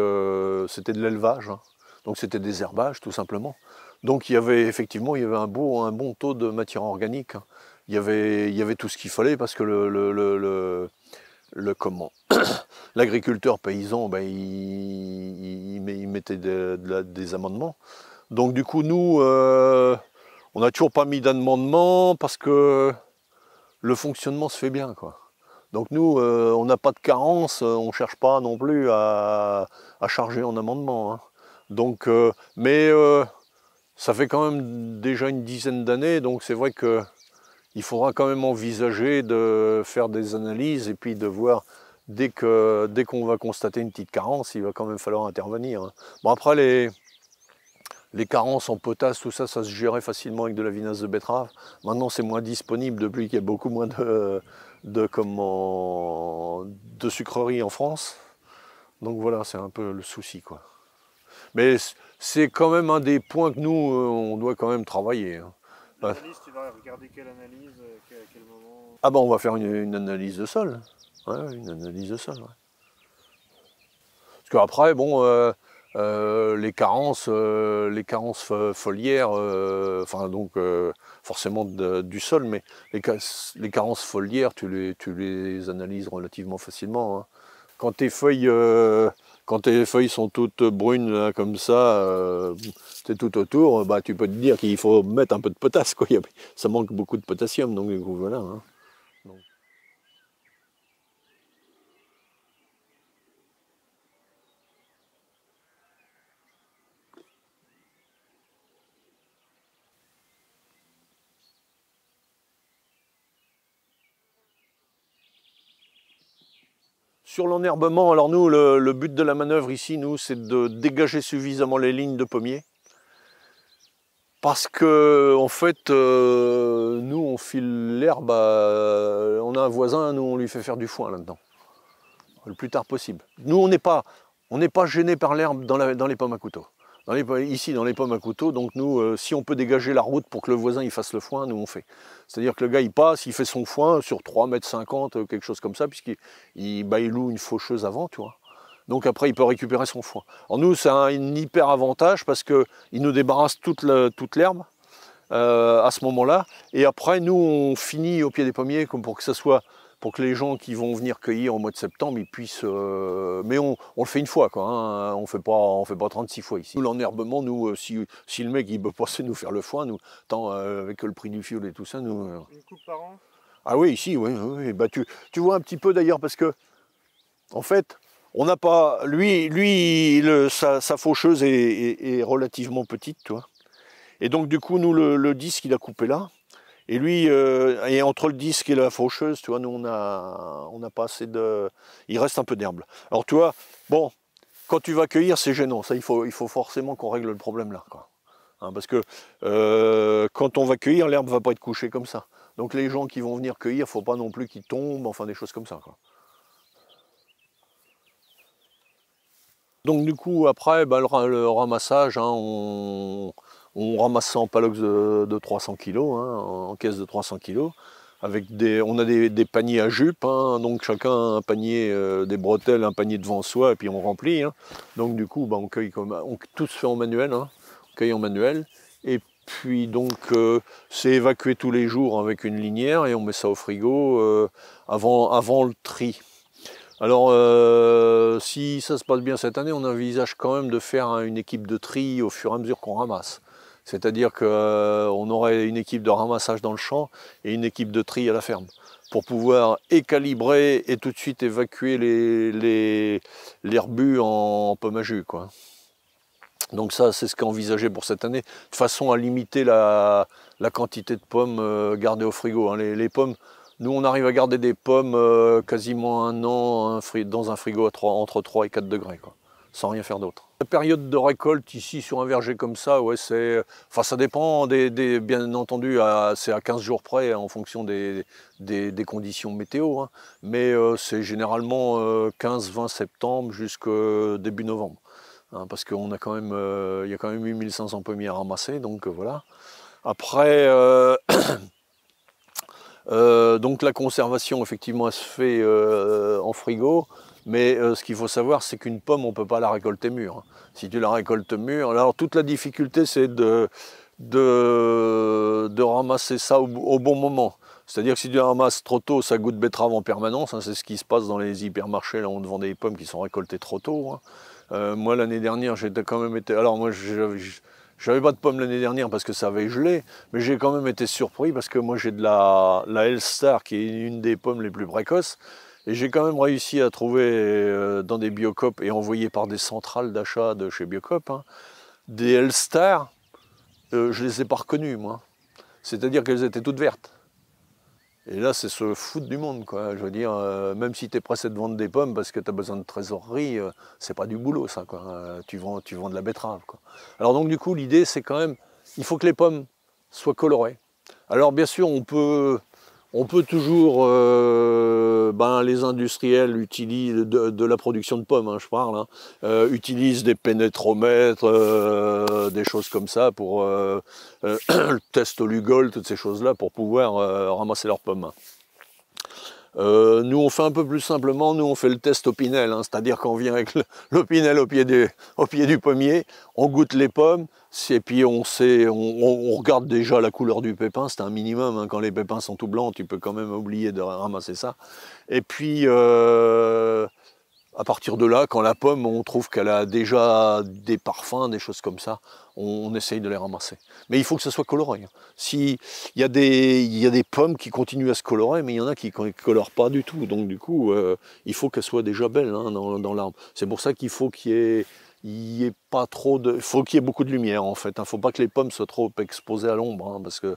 c'était de l'élevage, hein. Donc c'était des herbages tout simplement. Donc il y avait un bon taux de matière organique. Hein. Il y avait tout ce qu'il fallait parce que l'agriculteur paysan, il mettait des amendements. Donc du coup nous, on n'a toujours pas mis d'amendement parce que le fonctionnement se fait bien, quoi. Donc nous, on n'a pas de carence, on ne cherche pas non plus à charger en amendement. Hein. Donc, mais ça fait quand même déjà une dizaine d'années, donc c'est vrai qu'il faudra quand même envisager de faire des analyses et puis de voir, dès qu'on va constater une petite carence, il va quand même falloir intervenir. Hein. Bon après, les carences en potasse, tout ça, ça se gérait facilement avec de la vinasse de betterave. Maintenant, c'est moins disponible depuis qu'il y a beaucoup moins de sucreries en France. Donc voilà, c'est un peu le souci, quoi. Mais c'est quand même un des points que nous, on doit quand même travailler. Hein. L'analyse, tu vas regarder quelle analyse, à quel moment? Ah ben on va faire une analyse de sol. Ouais, une analyse de sol. Ouais. Parce qu'après, bon, les carences foliaires, enfin donc forcément du sol, mais les carences foliaires, tu les analyses relativement facilement. Hein. Quand tes feuilles sont toutes brunes là, comme ça, c'est tout autour, bah, tu peux te dire qu'il faut mettre un peu de potasse. Quoi. Ça manque beaucoup de potassium, donc du coup voilà. Hein. Donc. Sur l'enherbement, alors nous, le but de la manœuvre ici, nous, c'est de dégager suffisamment les lignes de pommiers. Parce que, en fait, nous, on file l'herbe, on a un voisin, nous, on lui fait faire du foin là-dedans. Le plus tard possible. Nous, on n'est pas gêné par l'herbe dans les pommes à couteau. Ici, dans les pommes à couteau, donc nous, si on peut dégager la route pour que le voisin il fasse le foin, nous on fait. C'est-à-dire que le gars il passe, il fait son foin sur 3,50 m, quelque chose comme ça, puisqu'il loue une faucheuse avant, tu vois. Donc après, il peut récupérer son foin. Alors nous, c'est un hyper avantage parce qu'il nous débarrasse toute l'herbe à ce moment-là. Et après, nous, on finit au pied des pommiers comme pour que les gens qui vont venir cueillir au mois de septembre, ils puissent... mais on le fait une fois, quoi. Hein. On fait pas 36 fois ici. L'enherbement, nous, si le mec il peut passer nous faire le foin, nous, tant avec le prix du fioul et tout ça, nous... Une coupe par an? Ah oui, ici, oui. Bah, tu vois un petit peu d'ailleurs, parce que, en fait, on n'a pas... Sa faucheuse est relativement petite, tu vois. Et donc, du coup, nous, le disque, il a coupé là. Et lui, et entre le disque et la faucheuse, tu vois, nous, on a pas assez de... Il reste un peu d'herbe. Alors, tu vois, bon, quand tu vas cueillir, c'est gênant. Ça, il faut forcément qu'on règle le problème là, quoi. Hein, parce que quand on va cueillir, l'herbe ne va pas être couchée comme ça. Donc, les gens qui vont venir cueillir, il ne faut pas non plus qu'ils tombent, enfin, des choses comme ça, quoi. Donc, du coup, après, bah, le ramassage, hein, on ramasse ça en palox de 300 kg, hein, en caisse de 300 kg. On a des paniers à jupe, hein, donc chacun a un panier, des bretelles, un panier devant soi, et puis on remplit. Hein. Donc du coup, bah, on cueille tout se fait en manuel, hein, on cueille en manuel. Et puis donc, c'est évacué tous les jours avec une linière, et on met ça au frigo avant le tri. Alors, si ça se passe bien cette année, on envisage quand même de faire une équipe de tri au fur et à mesure qu'on ramasse. C'est-à-dire qu'on aurait une équipe de ramassage dans le champ et une équipe de tri à la ferme pour pouvoir écalibrer et tout de suite évacuer les rebus en pomme à jus, quoi. Donc ça, c'est ce qui est envisagé pour cette année, de façon à limiter la quantité de pommes gardées au frigo. Hein. Les pommes, nous on arrive à garder des pommes quasiment un an dans un frigo entre 3 et 4 degrés, quoi, sans rien faire d'autre. La période de récolte ici sur un verger comme ça, ouais, ça dépend bien entendu, c'est à 15 jours près en fonction des conditions météo, hein, mais c'est généralement 15-20 septembre jusqu'au début novembre. Hein, parce qu'il y a quand même 8500 pommiers à ramasser, donc voilà. Après, donc la conservation, effectivement, elle se fait en frigo, mais ce qu'il faut savoir, c'est qu'une pomme, on ne peut pas la récolter mûre. Si tu la récoltes mûre, alors toute la difficulté, c'est de ramasser ça au bon moment. C'est-à-dire que si tu la ramasses trop tôt, ça goûte betterave en permanence, hein, c'est ce qui se passe dans les hypermarchés, là on te vend des pommes qui sont récoltées trop tôt. Hein. Moi l'année dernière, j'étais quand même été... Alors moi j'avais pas de pommes l'année dernière parce que ça avait gelé, mais j'ai quand même été surpris parce que moi j'ai de la Elstar qui est une des pommes les plus précoces. Et j'ai quand même réussi à trouver dans des Biocoop et envoyé par des centrales d'achat de chez Biocoop, hein, des Elstar, je les ai pas reconnues moi. C'est-à-dire qu'elles étaient toutes vertes. Et là, c'est se foutre du monde, quoi. Je veux dire, même si tu es pressé de vendre des pommes parce que tu as besoin de trésorerie, c'est pas du boulot, ça, quoi. Tu vends de la betterave, quoi. Alors donc, du coup, l'idée, c'est quand même, il faut que les pommes soient colorées. Alors, bien sûr, on peut On peut toujours, les industriels utilisent de la production de pommes, hein, je parle, hein, utilisent des pénétromètres, des choses comme ça pour le test au Lugol, toutes ces choses-là pour pouvoir ramasser leurs pommes. Nous on fait un peu plus simplement, nous on fait le test au pinel, hein, c'est-à-dire qu'on vient avec le pinel au pied du pommier, on goûte les pommes, et puis on regarde déjà la couleur du pépin, c'est un minimum, hein, quand les pépins sont tout blancs, tu peux quand même oublier de ramasser ça. Et puis à partir de là, quand la pomme, on trouve qu'elle a déjà des parfums, des choses comme ça, on essaye de les ramasser. Mais il faut que ça soit coloré. Si, il y a des pommes qui continuent à se colorer, mais il y en a qui ne colorent pas du tout. Donc du coup, il faut qu'elles soient déjà belles, hein, dans l'arbre. C'est pour ça qu'il faut qu'il y ait pas trop de, faut qu'il y ait beaucoup de lumière en fait. Il ne faut pas que les pommes soient trop exposées à l'ombre, hein, parce que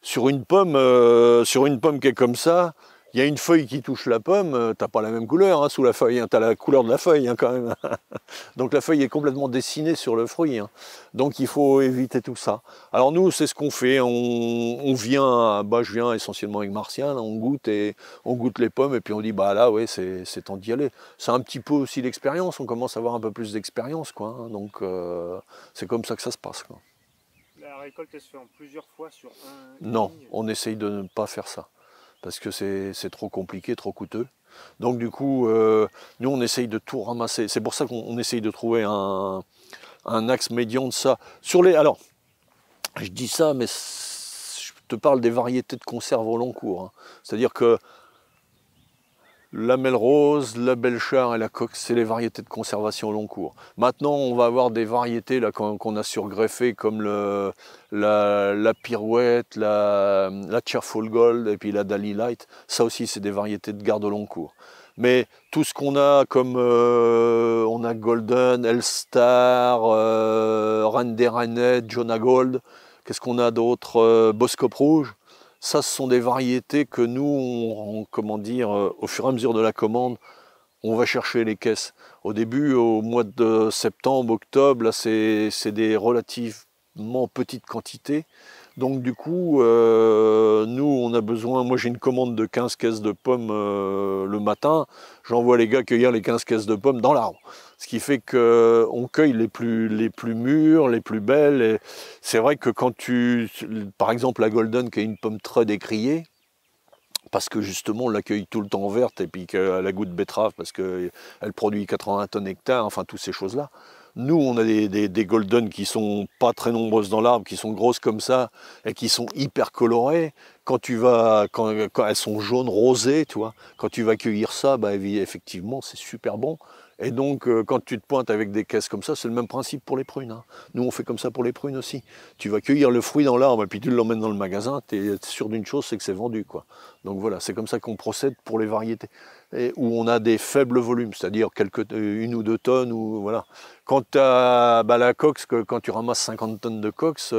sur une pomme qui est comme ça, il y a une feuille qui touche la pomme, t'as pas la même couleur, hein, sous la feuille, hein, t'as la couleur de la feuille, hein, quand même. Donc la feuille est complètement dessinée sur le fruit, hein. Donc il faut éviter tout ça. Alors nous, c'est ce qu'on fait, on vient, je viens essentiellement avec Martial, on goûte les pommes, et puis on dit, là, ouais, c'est temps d'y aller. C'est un petit peu aussi l'expérience, on commence à avoir un peu plus d'expérience, quoi, hein, donc c'est comme ça que ça se passe, quoi. La récolte, elle se fait en plusieurs fois sur un... Non, on essaye de ne pas faire ça, parce que c'est trop compliqué, trop coûteux. Donc du coup, nous on essaye de tout ramasser. C'est pour ça qu'on essaye de trouver un axe médian de ça. Alors, je dis ça, mais je te parle des variétés de conserve au long cours, hein. C'est-à-dire que la Melrose, la Belchar et la Cox, c'est les variétés de conservation au long cours. Maintenant, on va avoir des variétés là qu'on a surgreffées comme la Pirouette, la Cheerful Gold et puis la Dali Light. Ça aussi, c'est des variétés de garde au long cours. Mais tout ce qu'on a comme on a Golden, Elstar, Renderenet, Jonah Gold, qu'est-ce qu'on a d'autre, Boscop Rouge. Ça, ce sont des variétés que nous, au fur et à mesure de la commande, on va chercher les caisses. Au début, au mois de septembre, octobre, là, c'est des relativement petites quantités. Donc du coup, nous, on a besoin, moi j'ai une commande de 15 caisses de pommes le matin, j'envoie les gars cueillir les 15 caisses de pommes dans l'arbre. Ce qui fait qu'on cueille les plus mûres, les plus belles. C'est vrai que quand par exemple la Golden qui est une pomme très décriée, parce que justement on la cueille tout le temps verte et puis qu'elle a goût de betterave parce qu'elle produit 80 tonnes hectares, enfin toutes ces choses-là. Nous, on a des Golden qui sont pas très nombreuses dans l'arbre, qui sont grosses comme ça et qui sont hyper colorées. Quand elles sont jaunes, rosées, tu vois, quand tu vas cueillir ça, effectivement, c'est super bon. Et donc, quand tu te pointes avec des caisses comme ça, c'est le même principe pour les prunes, hein. Nous, on fait comme ça pour les prunes aussi. Tu vas cueillir le fruit dans l'arbre et puis tu l'emmènes dans le magasin, tu es sûr d'une chose, c'est que c'est vendu, quoi. Donc voilà, c'est comme ça qu'on procède pour les variétés. Et où on a des faibles volumes, c'est-à-dire 1 ou 2 tonnes, ou voilà. Quand tu as la cox, quand tu ramasses 50 tonnes de cox,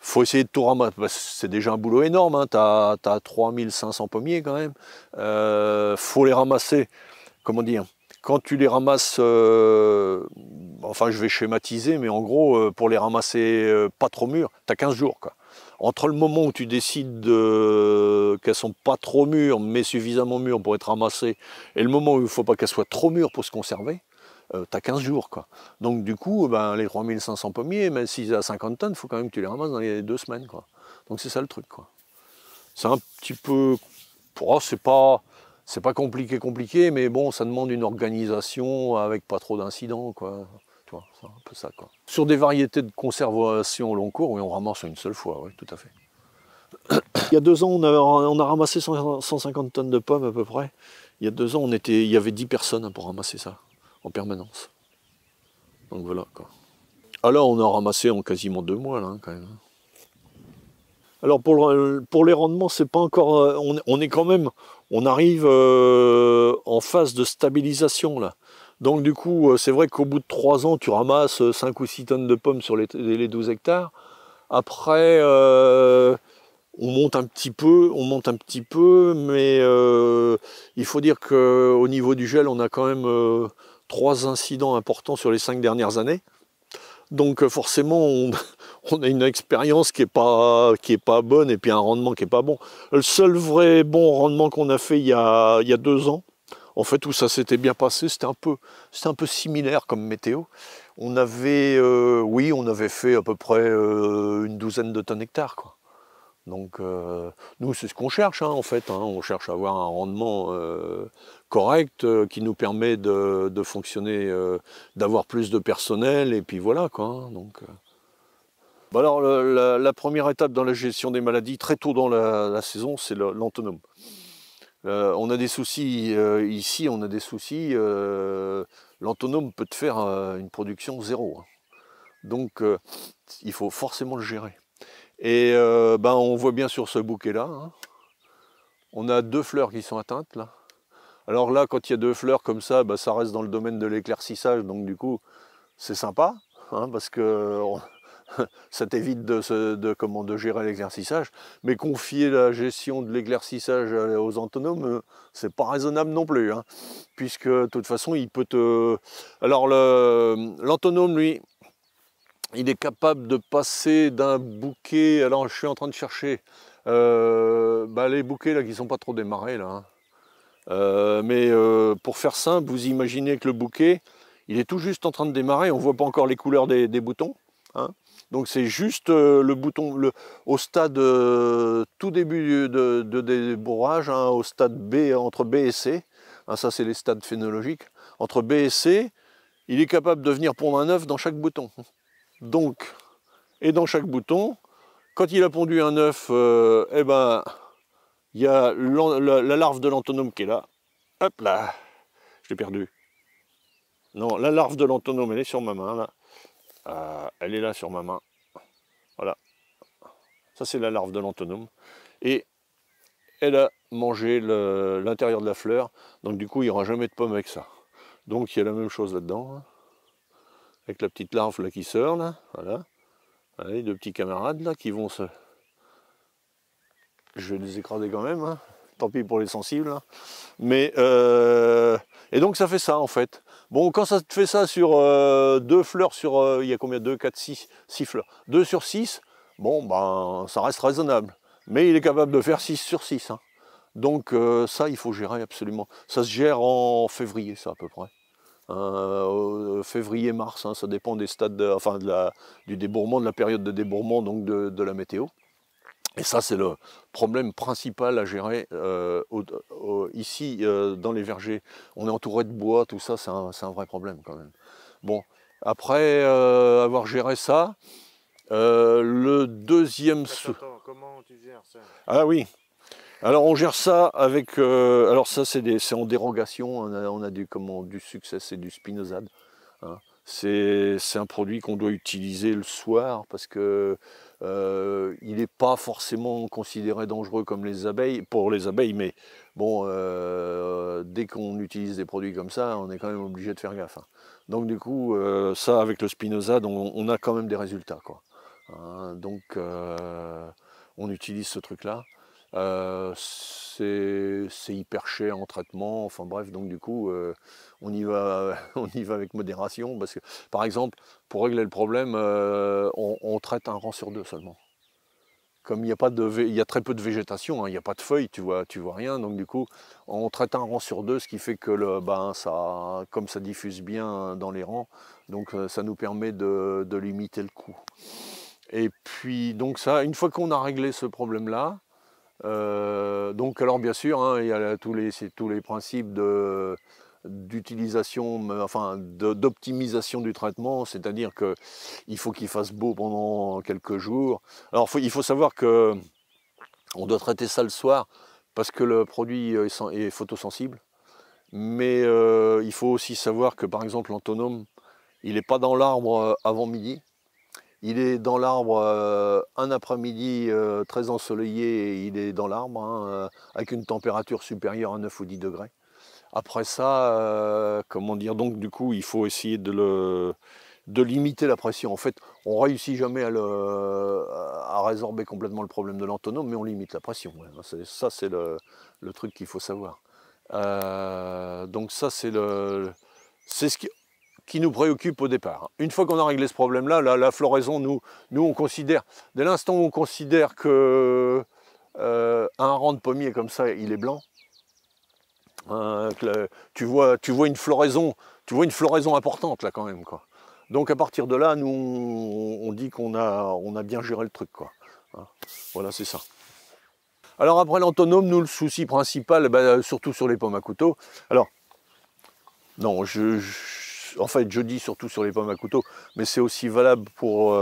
faut essayer de tout ramasser. C'est déjà un boulot énorme, hein. Tu as 3500 pommiers quand même. Faut les ramasser, comment dire, quand tu les ramasses, enfin je vais schématiser, mais en gros, pour les ramasser pas trop mûres, tu as 15 jours, quoi. Entre le moment où tu décides qu'elles sont pas trop mûres, mais suffisamment mûres pour être ramassées, et le moment où il ne faut pas qu'elles soient trop mûres pour se conserver, tu as 15 jours, quoi. Donc du coup, les 3500 pommiers, même s'ils ont 50 tonnes, il faut quand même que tu les ramasses dans les 2 semaines, quoi. Donc c'est ça le truc, quoi. C'est un petit peu... c'est pas compliqué, mais bon, ça demande une organisation avec pas trop d'incidents, quoi. Tu vois, c'est un peu ça, quoi. Sur des variétés de conservation au long cours, oui, on ramasse une seule fois, oui, tout à fait. Il y a 2 ans, on a ramassé 150 tonnes de pommes à peu près. Il y a 2 ans, il y avait 10 personnes pour ramasser ça, en permanence. Donc voilà, quoi. Alors, on a ramassé en quasiment 2 mois, là, hein, quand même. Alors pour les rendements, c'est pas encore. On est quand même. On arrive en phase de stabilisation là. Donc du coup, c'est vrai qu'au bout de 3 ans, tu ramasses 5 ou 6 tonnes de pommes sur les 12 hectares. Après, on monte un petit peu, mais il faut dire qu'au niveau du gel, on a quand même 3 incidents importants sur les 5 dernières années. Donc forcément, on a une expérience qui est pas bonne et puis un rendement qui est pas bon. Le seul vrai bon rendement qu'on a fait il y a 2 ans, en fait, où ça s'était bien passé, c'était un peu similaire comme météo. On avait, oui, on avait fait à peu près une douzaine de tonnes hectares, quoi. Donc, nous, c'est ce qu'on cherche, hein, en fait. Hein. On cherche à avoir un rendement correct qui nous permet de fonctionner, d'avoir plus de personnel, et puis voilà, quoi. Hein. Donc, Bon alors, la première étape dans la gestion des maladies, très tôt dans la saison, c'est l'entonome. On a des soucis ici, on a des soucis. L'entonome peut te faire une production 0. Hein. Donc, il faut forcément le gérer. Et on voit bien sur ce bouquet-là, hein, on a 2 fleurs qui sont atteintes là. Alors là, quand il y a 2 fleurs comme ça, ça reste dans le domaine de l'éclaircissage, donc du coup, c'est sympa, hein, parce que ça t'évite de gérer l'éclaircissage. Mais confier la gestion de l'éclaircissage aux entonomes, c'est pas raisonnable non plus, hein, puisque de toute façon, il peut te... Alors l'entonome, lui, il est capable de passer d'un bouquet, alors je suis en train de chercher les bouquets là qui sont pas trop démarrés là, hein. Mais pour faire simple, vous imaginez que le bouquet, il est tout juste en train de démarrer, on voit pas encore les couleurs des boutons, hein. Donc c'est juste le bouton au stade tout début de débourrage, hein, au stade B, entre B et C, hein, ça c'est les stades phénologiques, entre B et C, il est capable de venir pondre un œuf dans chaque bouton. Donc, et dans chaque bouton, quand il a pondu un œuf, il y a la larve de l'entonome qui est là. Hop là, je l'ai perdu. Non, la larve de l'entonome, elle est sur ma main, là. Elle est là sur ma main. Voilà. Ça, c'est la larve de l'entonome. Et elle a mangé l'intérieur de la fleur. Donc, du coup, il n'y aura jamais de pomme avec ça. Donc, il y a la même chose là-dedans. Hein, avec la petite larve là qui sort, là. Voilà. Les 2 petits camarades là qui vont se... Je vais les écraser quand même, hein. Tant pis pour les sensibles. Hein. Mais et donc ça fait ça en fait. Bon, quand ça te fait ça sur 2 fleurs sur... il y a combien? 2, 4, 6 fleurs. 2 sur 6, bon ça reste raisonnable. Mais il est capable de faire 6 sur 6. Hein. Donc ça il faut gérer absolument. Ça se gère en février ça à peu près. Février-mars, hein, ça dépend des stades, du débourrement, de la période de débourrement, donc de la météo. Et ça, c'est le problème principal à gérer ici, dans les vergers. On est entouré de bois, tout ça, c'est un vrai problème quand même. Bon, après avoir géré ça, le deuxième... Attends, comment tu gères ça? Ah oui. Alors on gère ça avec, alors ça c'est en dérogation, on a du succès, c'est du spinosade. Hein. C'est un produit qu'on doit utiliser le soir parce que il n'est pas forcément considéré dangereux comme les abeilles, pour les abeilles, mais bon, dès qu'on utilise des produits comme ça, on est quand même obligé de faire gaffe. Hein. Donc du coup, ça avec le spinosade, on a quand même des résultats, quoi. Hein, donc on utilise ce truc-là. C'est hyper cher en traitement, enfin bref, donc du coup on y va avec modération, parce que par exemple pour régler le problème on traite un rang sur 2 seulement. Comme il y a très peu de végétation, hein, il n'y a pas de feuilles, tu vois rien, donc du coup on traite un rang sur 2, ce qui fait que comme ça diffuse bien dans les rangs, donc ça nous permet de limiter le coût. Et puis donc ça, une fois qu'on a réglé ce problème-là, donc alors bien sûr, hein, il y a tous les principes d'utilisation, d'optimisation du traitement, c'est-à-dire qu'il faut qu'il fasse beau pendant quelques jours. Alors il faut savoir que on doit traiter ça le soir parce que le produit est photosensible, mais il faut aussi savoir que par exemple l'entonome, il n'est pas dans l'arbre avant midi. Il est dans l'arbre un après-midi très ensoleillé, et il est dans l'arbre hein, avec une température supérieure à 9 ou 10 degrés. Après ça, comment dire, donc du coup il faut essayer de limiter la pression. En fait, on ne réussit jamais à résorber complètement le problème de l'entonome, mais on limite la pression. Ouais. Ça c'est le truc qu'il faut savoir. Donc ça c'est ce qui... qui nous préoccupe au départ. Une fois qu'on a réglé ce problème-là, la floraison, nous on considère, dès l'instant où on considère que un rang de pommier comme ça, il est blanc, tu vois une floraison importante là quand même, quoi. Donc à partir de là, nous on dit qu'on a bien géré le truc, quoi. Voilà, c'est ça. Alors après l'anthonom, nous le souci principal, surtout sur les pommes à couteau. Alors non, en fait je dis surtout sur les pommes à couteau, mais c'est aussi valable pour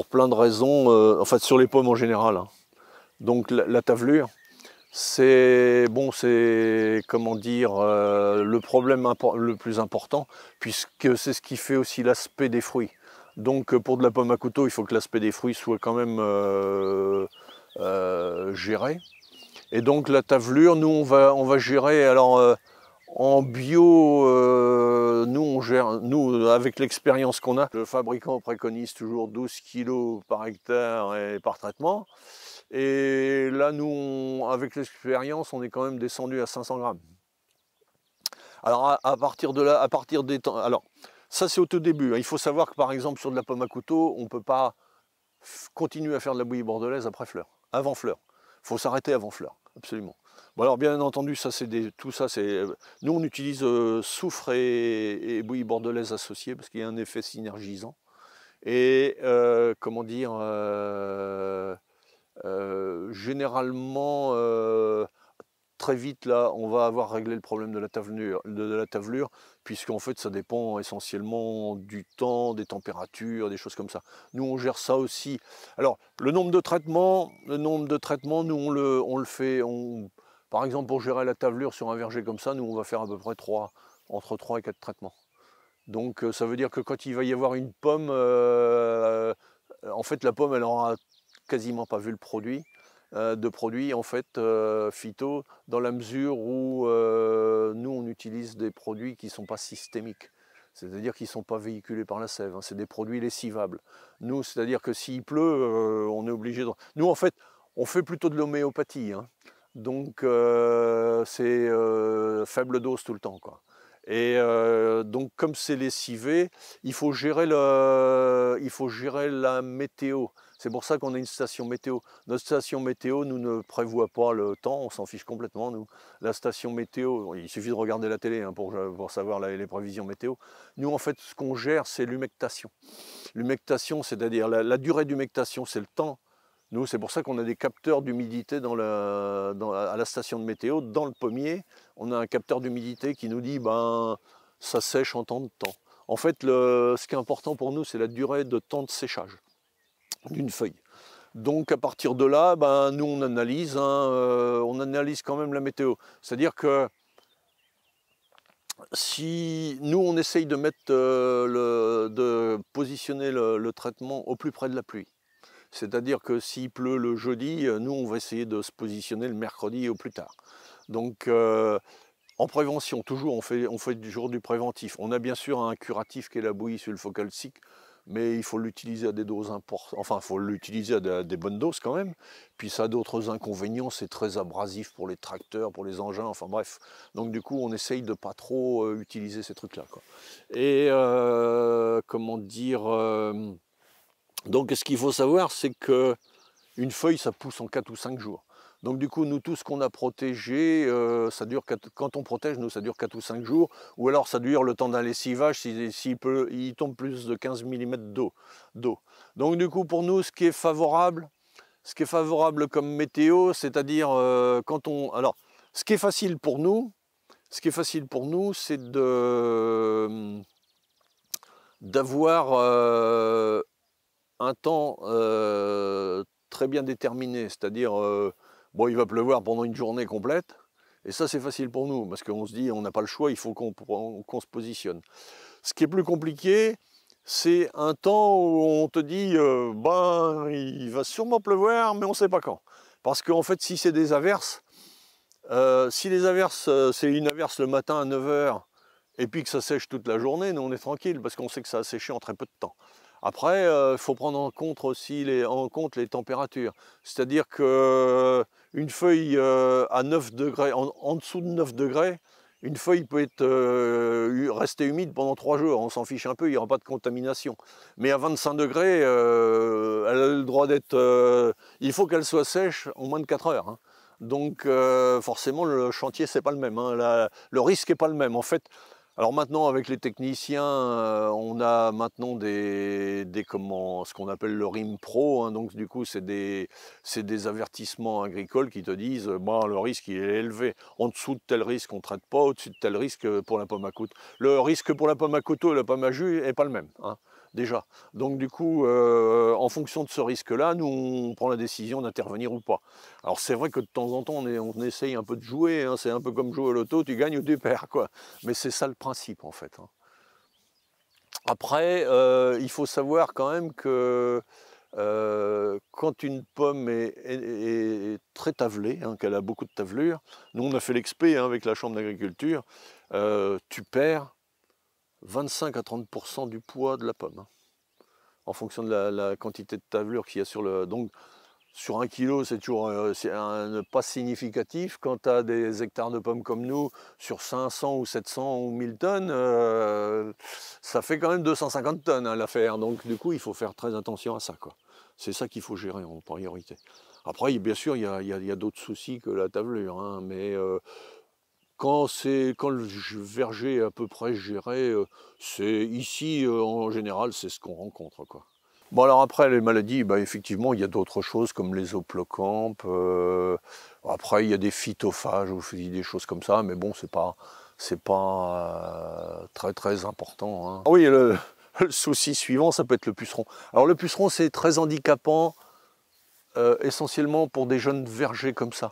plein de raisons, en fait sur les pommes en général, hein. Donc la tavelure, c'est comment dire, le problème le plus important, puisque c'est ce qui fait aussi l'aspect des fruits. Donc pour de la pomme à couteau, il faut que l'aspect des fruits soit quand même géré. Et donc la tavelure, nous on va gérer, alors en bio, nous on gère, nous avec l'expérience qu'on a, le fabricant préconise toujours 12 kg par hectare et par traitement. Et là, nous, avec l'expérience, on est quand même descendu à 500 grammes. Alors, à partir de là, à partir des temps... Alors, ça, c'est au tout début. Il faut savoir que, par exemple, sur de la pomme à couteau, on ne peut pas continuer à faire de la bouillie bordelaise après fleur, avant fleur. Il faut s'arrêter avant fleur, absolument. Bon, alors, bien entendu, ça, tout ça, c'est... Nous, on utilise soufre et bouillie bordelaise associée, parce qu'il y a un effet synergisant. Et, comment dire... généralement, très vite, là, on va avoir réglé le problème de la tavelure, puisqu'en fait, ça dépend essentiellement du temps, des températures, des choses comme ça. Nous, on gère ça aussi. Alors, le nombre de traitements, nous, on le fait, par exemple, pour gérer la tavelure sur un verger comme ça, nous, on va faire à peu près entre 3 et 4 traitements. Donc, ça veut dire que quand il va y avoir une pomme, en fait, la pomme, elle aura quasiment pas vu le produit, en fait phyto, dans la mesure où nous on utilise des produits qui ne sont pas systémiques, c'est-à-dire qui ne sont pas véhiculés par la sève, hein, c'est des produits lessivables. Nous, c'est-à-dire que s'il pleut, on est obligé de... Nous en fait, on fait plutôt de l'homéopathie, hein. Donc c'est faible dose tout le temps, quoi. Et donc comme c'est lessivé, il faut gérer la météo. C'est pour ça qu'on a une station météo. Notre station météo, nous ne prévoit pas le temps, on s'en fiche complètement, nous. La station météo, il suffit de regarder la télé, hein, pour savoir les prévisions météo. Nous, en fait, ce qu'on gère, c'est l'humectation. L'humectation, c'est-à-dire la durée d'humectation, c'est le temps. Nous, c'est pour ça qu'on a des capteurs d'humidité à la station de météo. Dans le pommier, on a un capteur d'humidité qui nous dit, ça sèche en temps de temps. En fait, ce qui est important pour nous, c'est la durée de temps de séchage d'une feuille. Donc à partir de là, nous on analyse quand même la météo. C'est-à-dire que si nous on essaye de positionner le traitement au plus près de la pluie. C'est-à-dire que s'il pleut le jeudi, nous on va essayer de se positionner le mercredi au plus tard. Donc en prévention, toujours on fait toujours du préventif. On a bien sûr un curatif qui est la bouillie sulfocalcique, mais il faut l'utiliser à des doses importantes, enfin il faut l'utiliser à des bonnes doses quand même, puis ça a d'autres inconvénients, c'est très abrasif pour les tracteurs, pour les engins, enfin bref. Donc du coup on essaye de pas trop utiliser ces trucs-là, quoi. Et comment dire, donc ce qu'il faut savoir, c'est que une feuille ça pousse en 4 ou 5 jours. Donc du coup, nous, tout ce qu'on a protégé, quand on protège, nous, ça dure 4 ou 5 jours, ou alors ça dure le temps d'un lessivage s'il tombe plus de 15 mm d'eau. Donc du coup, pour nous, ce qui est favorable comme météo, c'est-à-dire alors, ce qui est facile pour nous, c'est d'avoir un temps très bien déterminé, c'est-à-dire bon, il va pleuvoir pendant une journée complète, et ça c'est facile pour nous, parce qu'on se dit on n'a pas le choix, il faut qu'on se positionne. Ce qui est plus compliqué, c'est un temps où on te dit il va sûrement pleuvoir, mais on ne sait pas quand. Parce qu'en fait, si c'est des averses, si les averses, c'est une averse le matin à 9 h, et puis que ça sèche toute la journée, nous on est tranquille, parce qu'on sait que ça a séché en très peu de temps. Après, il faut prendre en compte aussi les températures. C'est-à-dire qu'une feuille à 9 degrés, en dessous de 9 degrés, Une feuille peut être, rester humide pendant 3 jours, on s'en fiche un peu, il n'y aura pas de contamination. Mais à 25 degrés, elle a le droit d'être... il faut qu'elle soit sèche en moins de 4 heures. Hein. Donc forcément, le chantier, c'est pas le même. Hein. Le risque n'est pas le même. En fait, alors maintenant, avec les techniciens, on a maintenant ce qu'on appelle le RIM Pro. Hein. Donc du coup, c'est des avertissements agricoles qui te disent bon, le risque il est élevé. En dessous de tel risque, on ne traite pas. Au-dessus de tel risque pour la pomme à couteau. Le risque pour la pomme à couteau et la pomme à jus n'est pas le même. Hein, déjà. Donc du coup, en fonction de ce risque-là, nous, on prend la décision d'intervenir ou pas. Alors c'est vrai que de temps en temps, on essaye un peu de jouer. Hein. C'est un peu comme jouer au loto, tu gagnes ou tu perds, quoi. Mais c'est ça le principe, en fait. Hein. Après, il faut savoir quand même que quand une pomme est très tavelée, hein, qu'elle a beaucoup de tavelure, nous on a fait l'expé hein, avec la chambre d'agriculture, tu perds 25 à 30% du poids de la pomme, hein, en fonction de la quantité de tavelure qu'il y a sur le... Donc, sur 1 kilo, c'est toujours pas significatif. Quand tu as des hectares de pommes comme nous, sur 500 ou 700 ou 1000 tonnes, ça fait quand même 250 tonnes hein, l'affaire. Donc du coup, il faut faire très attention à ça. C'est ça qu'il faut gérer en priorité. Après, bien sûr, il y a d'autres soucis que la tavelure. Hein, mais quand le verger est à peu près géré, c'est ici, en général, c'est ce qu'on rencontre, quoi. Bon alors après les maladies, bah, effectivement il y a d'autres choses comme les oplocampes, après il y a des phytophages ou des choses comme ça, mais bon c'est pas très très important. Hein. Ah oui, le souci suivant ça peut être le puceron. Alors le puceron c'est très handicapant essentiellement pour des jeunes vergers comme ça.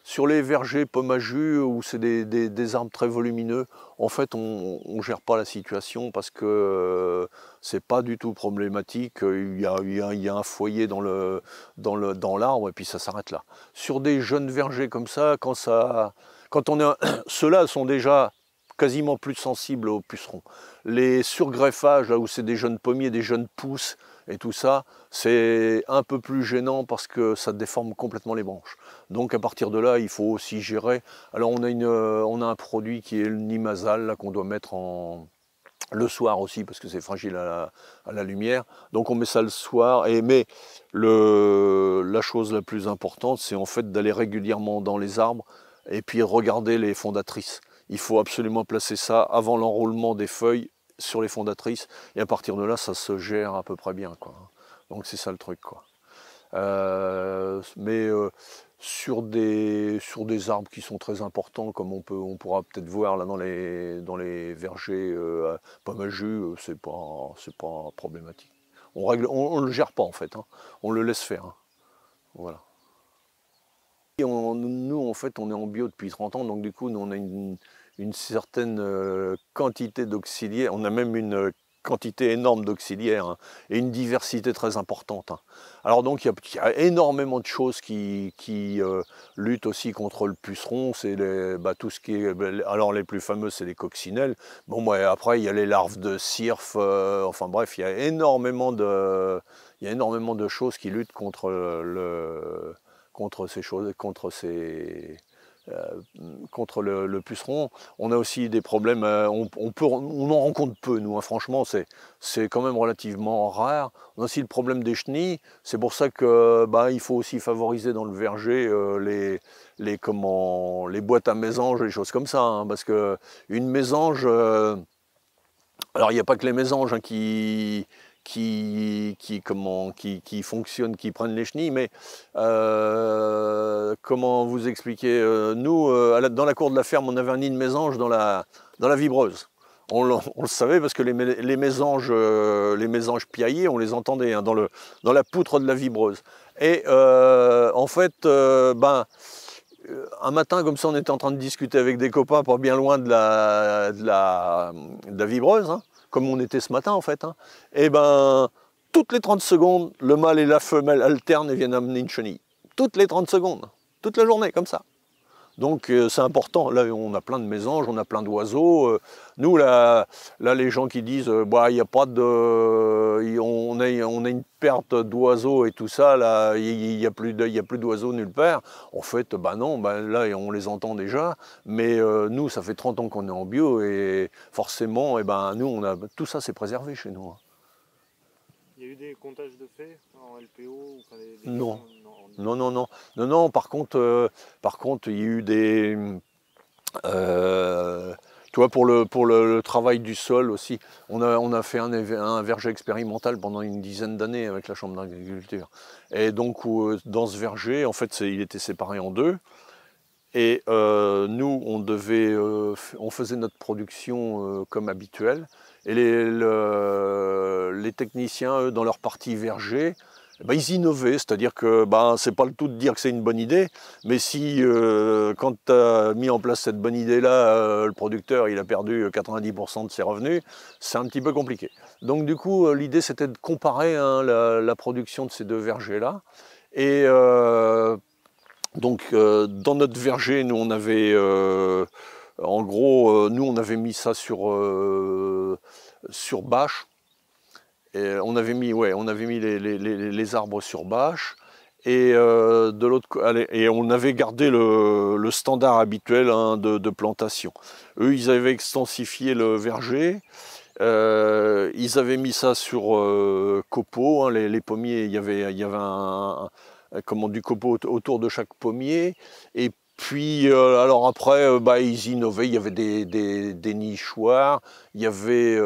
Sur les vergers pommes à jus où c'est des arbres très volumineux, en fait on ne gère pas la situation parce que c'est pas du tout problématique. Il y a un foyer dans l'arbre et puis ça s'arrête là. Sur des jeunes vergers comme ça, ceux-là sont déjà quasiment plus sensibles aux pucerons. Les surgreffages, là où c'est des jeunes pommiers, des jeunes pousses et tout ça, c'est un peu plus gênant parce que ça déforme complètement les branches. Donc à partir de là, il faut aussi gérer. Alors on a un produit qui est le Nimazal, qu'on doit mettre le soir aussi parce que c'est fragile à la lumière. Donc on met ça le soir. Mais la chose la plus importante, c'est en fait d'aller régulièrement dans les arbres et puis regarder les fondatrices. Il faut absolument placer ça avant l'enroulement des feuilles sur les fondatrices et à partir de là ça se gère à peu près bien quoi. Donc c'est ça le truc quoi. Sur des arbres qui sont très importants comme on pourra peut-être voir là dans les vergers pommes à jus, c'est pas problématique. On le gère pas en fait, hein. On le laisse faire. Hein. Voilà. Nous en fait on est en bio depuis 30 ans donc du coup nous on a une certaine quantité d'auxiliaires, on a même une quantité énorme d'auxiliaires hein, et une diversité très importante. Hein. Alors donc il y a énormément de choses qui luttent aussi contre le puceron, c'est tout ce qui est, alors les plus fameux c'est les coccinelles, bon après il y a les larves de cirf, enfin bref il y a énormément de choses qui luttent contre le puceron. On a aussi des problèmes, on en rencontre peu nous, hein, franchement c'est quand même relativement rare. On a aussi le problème des chenilles, c'est pour ça que il faut aussi favoriser dans le verger les boîtes à mésanges, les choses comme ça, hein, parce que une mésange, alors il n'y a pas que les mésanges hein, qui fonctionnent, qui prennent les chenilles, mais comment vous expliquer, nous, dans la cour de la ferme, on avait un nid de mésanges dans la vibreuse. On le savait parce que les mésanges piaillés, on les entendait hein, dans la poutre de la vibreuse. Et en fait, un matin, comme ça, on était en train de discuter avec des copains pas bien loin de la vibreuse, hein, comme on était ce matin en fait, hein, et toutes les 30 secondes, le mâle et la femelle alternent et viennent amener une chenille. Toutes les 30 secondes, toute la journée, comme ça. Donc c'est important. Là, on a plein de mésanges, on a plein d'oiseaux. Nous, là, les gens qui disent bah, y a pas de, on a une perte d'oiseaux et tout ça, là, il n'y a plus d'oiseaux nulle part. En fait, bah non, bah, là, on les entend déjà. Mais nous, ça fait 30 ans qu'on est en bio et forcément, ben, nous, tout ça, c'est préservé chez nous. Il y a eu des comptages de faits en LPO enfin, Non. Non. Par contre, il y a eu des... tu vois, pour le travail du sol aussi, on a fait un verger expérimental pendant une dizaine d'années avec la Chambre d'agriculture. Et donc, dans ce verger, en fait, il était séparé en deux. Et nous, on faisait notre production comme habituel. Et les techniciens, eux, dans leur partie verger, ben, ils innovaient, c'est-à-dire que ben, c'est pas le tout de dire que c'est une bonne idée, mais si quand tu as mis en place cette bonne idée-là, le producteur il a perdu 90% de ses revenus, c'est un petit peu compliqué. Donc du coup, l'idée c'était de comparer hein, la production de ces deux vergers-là. Et donc dans notre verger, nous on avait, en gros, nous on avait mis ça sur bâche. Et on avait mis les arbres sur bâche et de l'autre et on avait gardé le standard habituel hein, de plantation. Eux, ils avaient extensifié le verger, ils avaient mis ça sur copeaux, hein, les pommiers, il y avait du copeau autour de chaque pommier et puis, alors après, bah, ils innovaient, il y avait des nichoirs, il y avait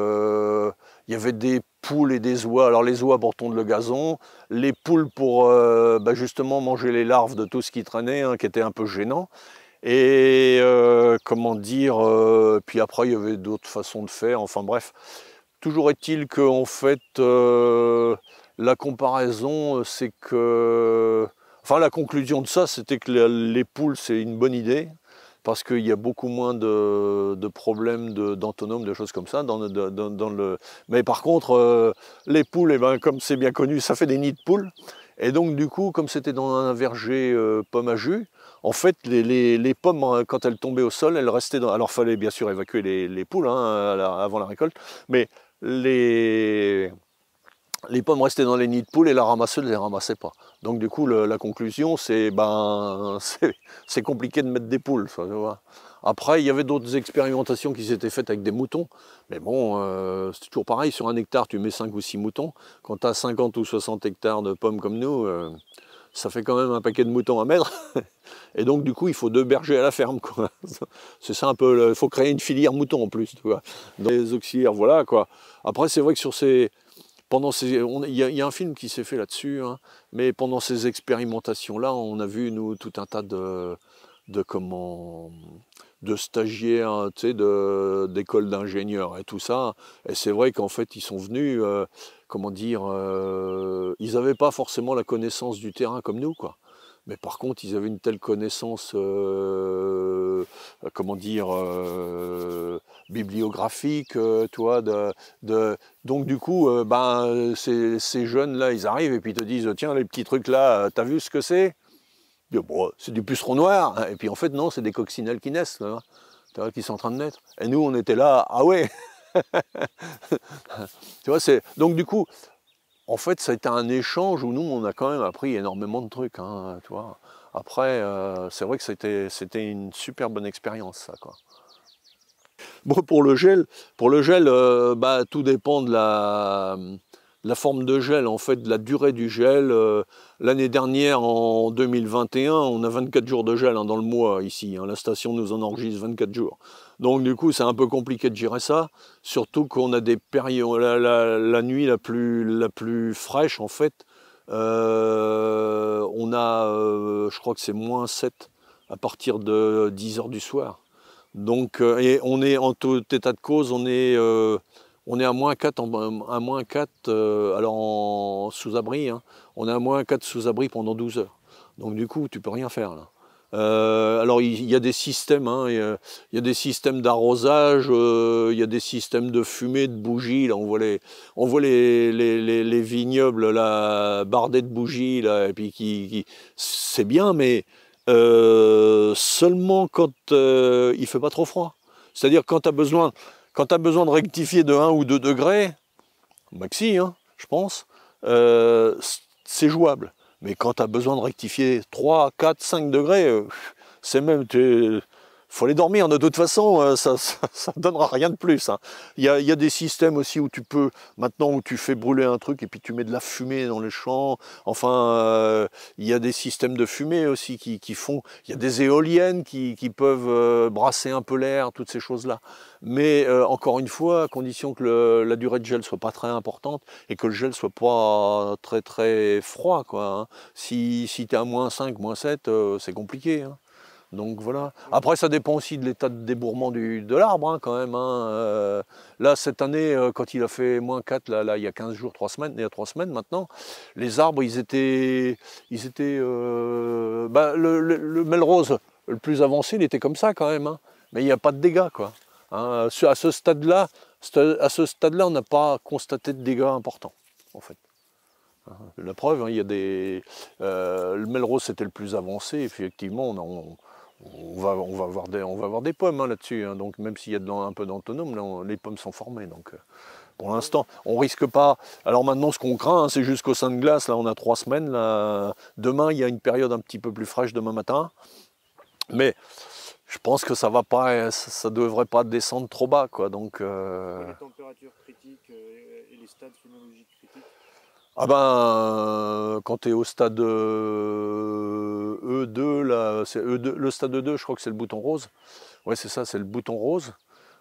des poules et des oies. Alors les oies pour tondre le gazon, les poules pour bah, justement manger les larves de tout ce qui traînait, hein, qui était un peu gênant. Et comment dire, puis après il y avait d'autres façons de faire, enfin bref. Toujours est-il qu'en fait, la comparaison, c'est que... Enfin, la conclusion de ça, c'était que les poules, c'est une bonne idée, parce qu'il y a beaucoup moins de problèmes d'antonome, de choses comme ça. Mais par contre, les poules, eh ben, comme c'est bien connu, ça fait des nids de poules. Et donc, du coup, comme c'était dans un verger pomme à jus, en fait, les pommes, quand elles tombaient au sol, elles restaient dans... Alors, il fallait bien sûr évacuer les poules hein, avant la récolte, mais les pommes restaient dans les nids de poules et la ramasseuse ne les ramassait pas. Donc du coup, la conclusion, c'est c'est compliqué de mettre des poules. Ça, tu vois. Après, il y avait d'autres expérimentations qui s'étaient faites avec des moutons. Mais bon, c'est toujours pareil, sur un hectare, tu mets 5 ou 6 moutons. Quand tu as 50 ou 60 hectares de pommes comme nous, ça fait quand même un paquet de moutons à mettre. Et donc du coup, il faut 2 bergers à la ferme. C'est ça un peu, il faut créer une filière mouton en plus. Tu vois. Dans les auxiliaires, voilà quoi. Après, c'est vrai que sur ces... Il y a un film qui s'est fait là-dessus, hein, mais pendant ces expérimentations-là, on a vu, nous, tout un tas de stagiaires, tu sais, d'écoles d'ingénieurs et tout ça. Et c'est vrai qu'en fait, ils sont venus, ils n'avaient pas forcément la connaissance du terrain comme nous, quoi. Mais par contre, ils avaient une telle connaissance, bibliographique, tu vois, donc du coup, ces jeunes-là, ils arrivent et puis ils te disent, tiens, les petits trucs là, t'as vu ce que c'est? Bon, c'est du puceron noir. Et puis en fait, non, c'est des coccinelles qui naissent, là, tu vois, qui sont en train de naître. Et nous, on était là, ah ouais. Tu vois, donc du coup, en fait, ça a été un échange où nous, on a quand même appris énormément de trucs, hein, tu vois. Après, c'est vrai que c'était une super bonne expérience, ça, quoi. Bon, pour le gel, tout dépend de la forme de gel, en fait, de la durée du gel. L'année dernière, en 2021, on a 24 jours de gel hein, dans le mois ici. Hein. La station nous en enregistre 24 jours. Donc du coup, c'est un peu compliqué de gérer ça. Surtout qu'on a des périodes, la nuit la plus fraîche, en fait, on a, je crois que c'est -7 à partir de 10 h du soir. Donc, et on est en tout état de cause, on est à -4, alors en sous-abri, hein, on est à -4 sous-abri pendant 12 heures. Donc du coup, tu peux rien faire là. Alors il y a des systèmes, hein, il y a des systèmes d'arrosage, il y a des systèmes de fumée, de bougies. Là, on voit les vignobles là, bardés de bougies là, et puis c'est bien, mais Seulement quand il ne fait pas trop froid. C'est-à-dire quand tu as besoin de rectifier de 1 ou 2 degrés, maxi, hein, je pense, c'est jouable. Mais quand tu as besoin de rectifier 3, 4, 5 degrés, c'est même... faut aller dormir, de toute façon, ça ne donnera rien de plus. Hein. Il y a des systèmes aussi où tu peux, maintenant où tu fais brûler un truc et puis tu mets de la fumée dans les champs. Enfin, il y a des systèmes de fumée aussi qui font... Il y a des éoliennes qui peuvent brasser un peu l'air, toutes ces choses-là. Mais encore une fois, à condition que la durée de gel soit pas très importante et que le gel soit pas très très froid, quoi. Hein. Si tu es à -5, -7, c'est compliqué. Hein. Donc voilà. Après, ça dépend aussi de l'état de débourrement de l'arbre, hein, quand même. Hein. Là, cette année, quand il a fait -4, là, il y a 15 jours, 3 semaines, il y a 3 semaines maintenant, les arbres, ils étaient le Melrose, le plus avancé, il était comme ça quand même. Hein. Mais il n'y a pas de dégâts, quoi. Hein. À ce stade-là, on n'a pas constaté de dégâts importants, en fait. La preuve, hein, il y a le Melrose, c'était le plus avancé, effectivement, on va avoir des pommes, hein, là-dessus, hein, donc même s'il y a un peu d'autonome, les pommes sont formées. Donc, pour l'instant, on risque pas. Alors maintenant, ce qu'on craint, hein, c'est jusqu'au sein de glace. Là, on a 3 semaines. Là. Demain, il y a une période un petit peu plus fraîche demain matin. Mais je pense que ça devrait pas descendre trop bas, quoi. Donc, les températures critiques et les stades phénologiques critiques. Ah ben, quand tu es au stade E2, là, c'est E2, le stade E2, je crois que c'est le bouton rose. Ouais, c'est ça, c'est le bouton rose.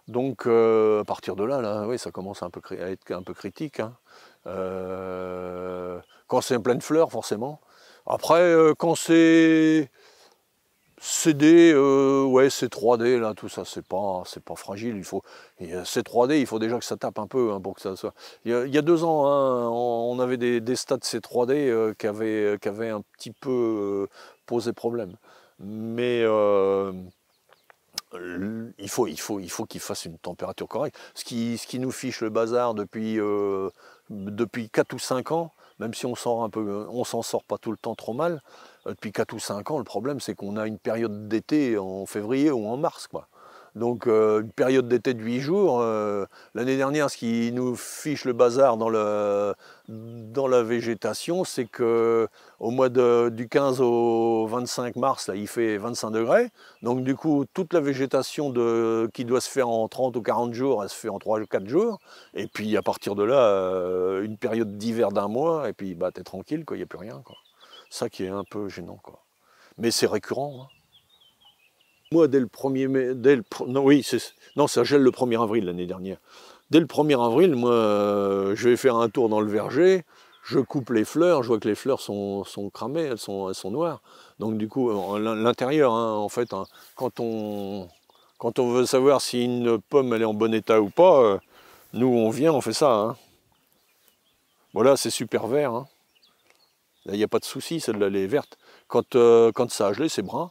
Donc, à partir de là, oui, ça commence à être un peu critique. Hein. Quand c'est en pleine fleur, forcément. Après, quand c'est CD, ouais, c'est 3D, là, tout ça, c'est pas fragile. C'est 3D, il faut déjà que ça tape un peu, hein, pour que ça soit. Il y a 2 ans, hein, on avait des stats C3D qui avaient un petit peu posé problème. Mais il faut qu'il fasse une température correcte. Ce qui nous fiche le bazar depuis 4 ou 5 ans, même si on s'en sort pas tout le temps trop mal, depuis 4 ou 5 ans, le problème c'est qu'on a une période d'été en février ou en mars, quoi. Donc une période d'été de 8 jours, l'année dernière, ce qui nous fiche le bazar dans la végétation, c'est que au mois du 15 au 25 mars, là, il fait 25 degrés. Donc du coup, toute la végétation qui doit se faire en 30 ou 40 jours, elle se fait en 3 ou 4 jours. Et puis à partir de là, une période d'hiver d'1 mois, et puis bah, t'es tranquille, il n'y a plus rien, quoi. Ça qui est un peu gênant, quoi. Mais c'est récurrent. Hein. Moi, dès le 1er mai, non, ça gèle le 1er avril l'année dernière. Dès le 1er avril, moi, je vais faire un tour dans le verger, je coupe les fleurs, je vois que les fleurs sont cramées, elles sont noires. Donc du coup, l'intérieur, hein, en fait, hein, quand on veut savoir si une pomme elle est en bon état ou pas, nous on vient, on fait ça. Hein. Voilà, c'est super vert. Hein. Là, il n'y a pas de souci, celle-là, elle est verte. Quand ça a gelé, c'est brun.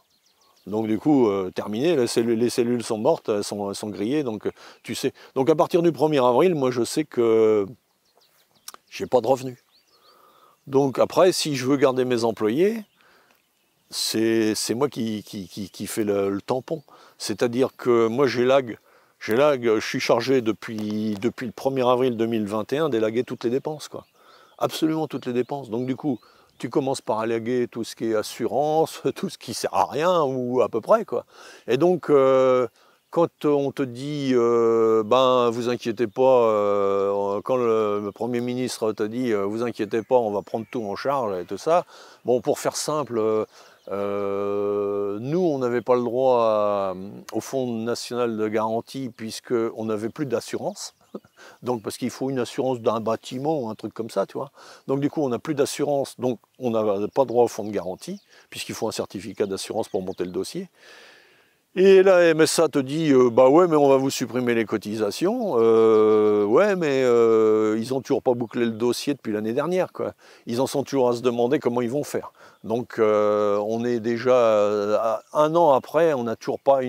Donc du coup, terminé, les cellules sont mortes, elles sont grillées, donc tu sais. Donc à partir du 1er avril, moi je sais que j'ai pas de revenus. Donc après, si je veux garder mes employés, c'est moi qui fais le tampon. C'est-à-dire que moi j'élague, je suis chargé depuis le 1er avril 2021 d'élaguer toutes les dépenses, quoi. Absolument toutes les dépenses. Donc du coup, tu commences par alléguer tout ce qui est assurance, tout ce qui sert à rien, ou à peu près, quoi. Et donc, quand on te dit, ben, vous inquiétez pas, quand le Premier ministre te dit, vous inquiétez pas, on va prendre tout en charge, et tout ça, bon, pour faire simple, nous, on n'avait pas le droit au Fonds national de garantie, puisqu'on n'avait plus d'assurance. Donc parce qu'il faut une assurance d'un bâtiment ou un truc comme ça, tu vois. Donc du coup, on n'a plus d'assurance, donc on n'a pas droit au fonds de garantie, puisqu'il faut un certificat d'assurance pour monter le dossier. Et la MSA te dit, bah ouais, mais on va vous supprimer les cotisations. Ouais, mais ils n'ont toujours pas bouclé le dossier depuis l'année dernière, quoi. Ils en sont toujours à se demander comment ils vont faire. Donc on est déjà, 1 an après, on n'a toujours pas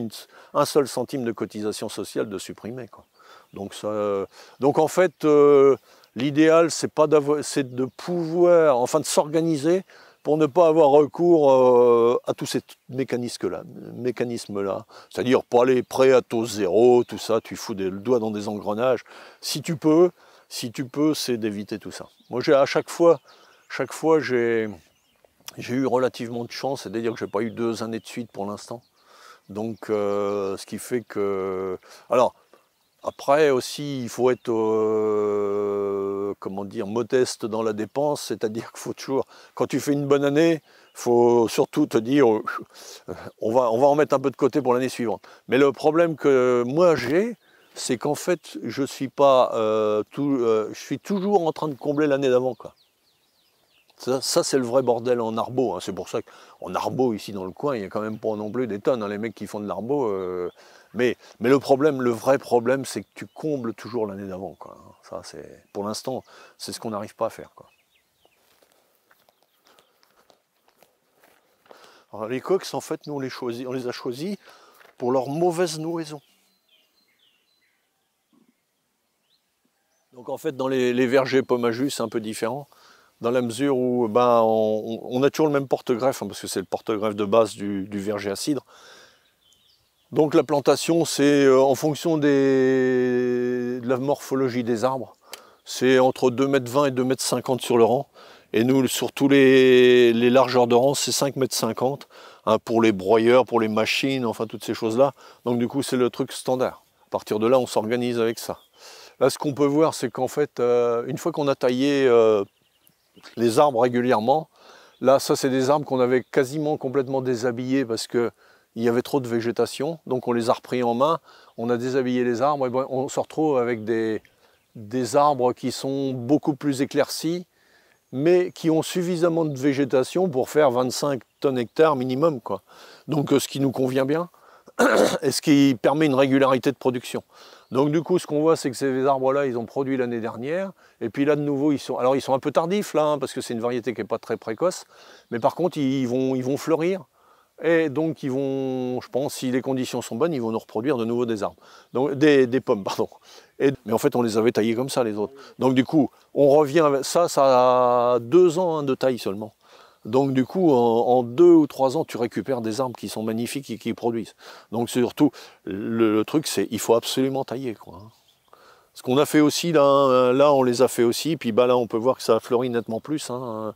un seul centime de cotisation sociale de supprimer, quoi. Donc en fait, l'idéal, c'est de pouvoir, enfin de s'organiser pour ne pas avoir recours à tous ces mécanismes-là. C'est-à-dire pas aller prêt à taux zéro, tout ça, tu fous le doigt dans des engrenages. Si tu peux, c'est d'éviter tout ça. Moi, à chaque fois j'ai eu relativement de chance, c'est-à-dire que j'ai pas eu 2 années de suite pour l'instant. Donc, ce qui fait que... Alors, après aussi, il faut être comment dire, modeste dans la dépense, c'est-à-dire qu'il faut toujours, quand tu fais une bonne année, il faut surtout te dire on va en mettre un peu de côté pour l'année suivante. Mais le problème que moi j'ai, c'est qu'en fait, je suis toujours en train de combler l'année d'avant, quoi. Ça c'est le vrai bordel en arbo, hein. C'est pour ça qu'en arbo, ici dans le coin, il n'y a quand même pas non plus des tonnes, hein, les mecs qui font de l'arbo. Mais le vrai problème, c'est que tu combles toujours l'année d'avant, quoi. Ça, pour l'instant, c'est ce qu'on n'arrive pas à faire, quoi. Alors, les cox, en fait, nous on les a choisis pour leur mauvaise nourrisson. Donc en fait, dans les vergers pomagus, c'est un peu différent. Dans la mesure où on a toujours le même porte-greffe, hein, parce que c'est le porte-greffe de base du verger à cidre. Donc la plantation, c'est en fonction de la morphologie des arbres, c'est entre 2,20 m et 2,50 m sur le rang. Et nous, sur tous les largeurs de rang, c'est 5,50 m, hein, pour les broyeurs, pour les machines, enfin toutes ces choses-là. Donc du coup, c'est le truc standard. À partir de là, on s'organise avec ça. Là, ce qu'on peut voir, c'est qu'en fait, une fois qu'on a taillé les arbres régulièrement, là, ça c'est des arbres qu'on avait quasiment complètement déshabillés parce que il y avait trop de végétation, donc on les a repris en main, on a déshabillé les arbres, et on se retrouve avec des arbres qui sont beaucoup plus éclaircis, mais qui ont suffisamment de végétation pour faire 25 tonnes hectares minimum, quoi. Donc ce qui nous convient bien, et ce qui permet une régularité de production. Donc du coup, ce qu'on voit, c'est que ces arbres-là, ils ont produit l'année dernière, et puis là, de nouveau, ils sont un peu tardifs, là, hein, parce que c'est une variété qui n'est pas très précoce, mais par contre, ils vont fleurir, et donc ils vont, je pense, si les conditions sont bonnes, ils vont nous reproduire de nouveau des arbres, donc des pommes, pardon. Mais en fait, on les avait taillés comme ça, les autres. Donc du coup, on revient avec ça a 2 ans, hein, de taille seulement. Donc du coup, en 2 ou 3 ans, tu récupères des arbres qui sont magnifiques et qui produisent. Donc surtout, le truc, c'est il faut absolument tailler, quoi. Ce qu'on a fait aussi, là on les a fait aussi, puis là on peut voir que ça a fleuri nettement plus, hein.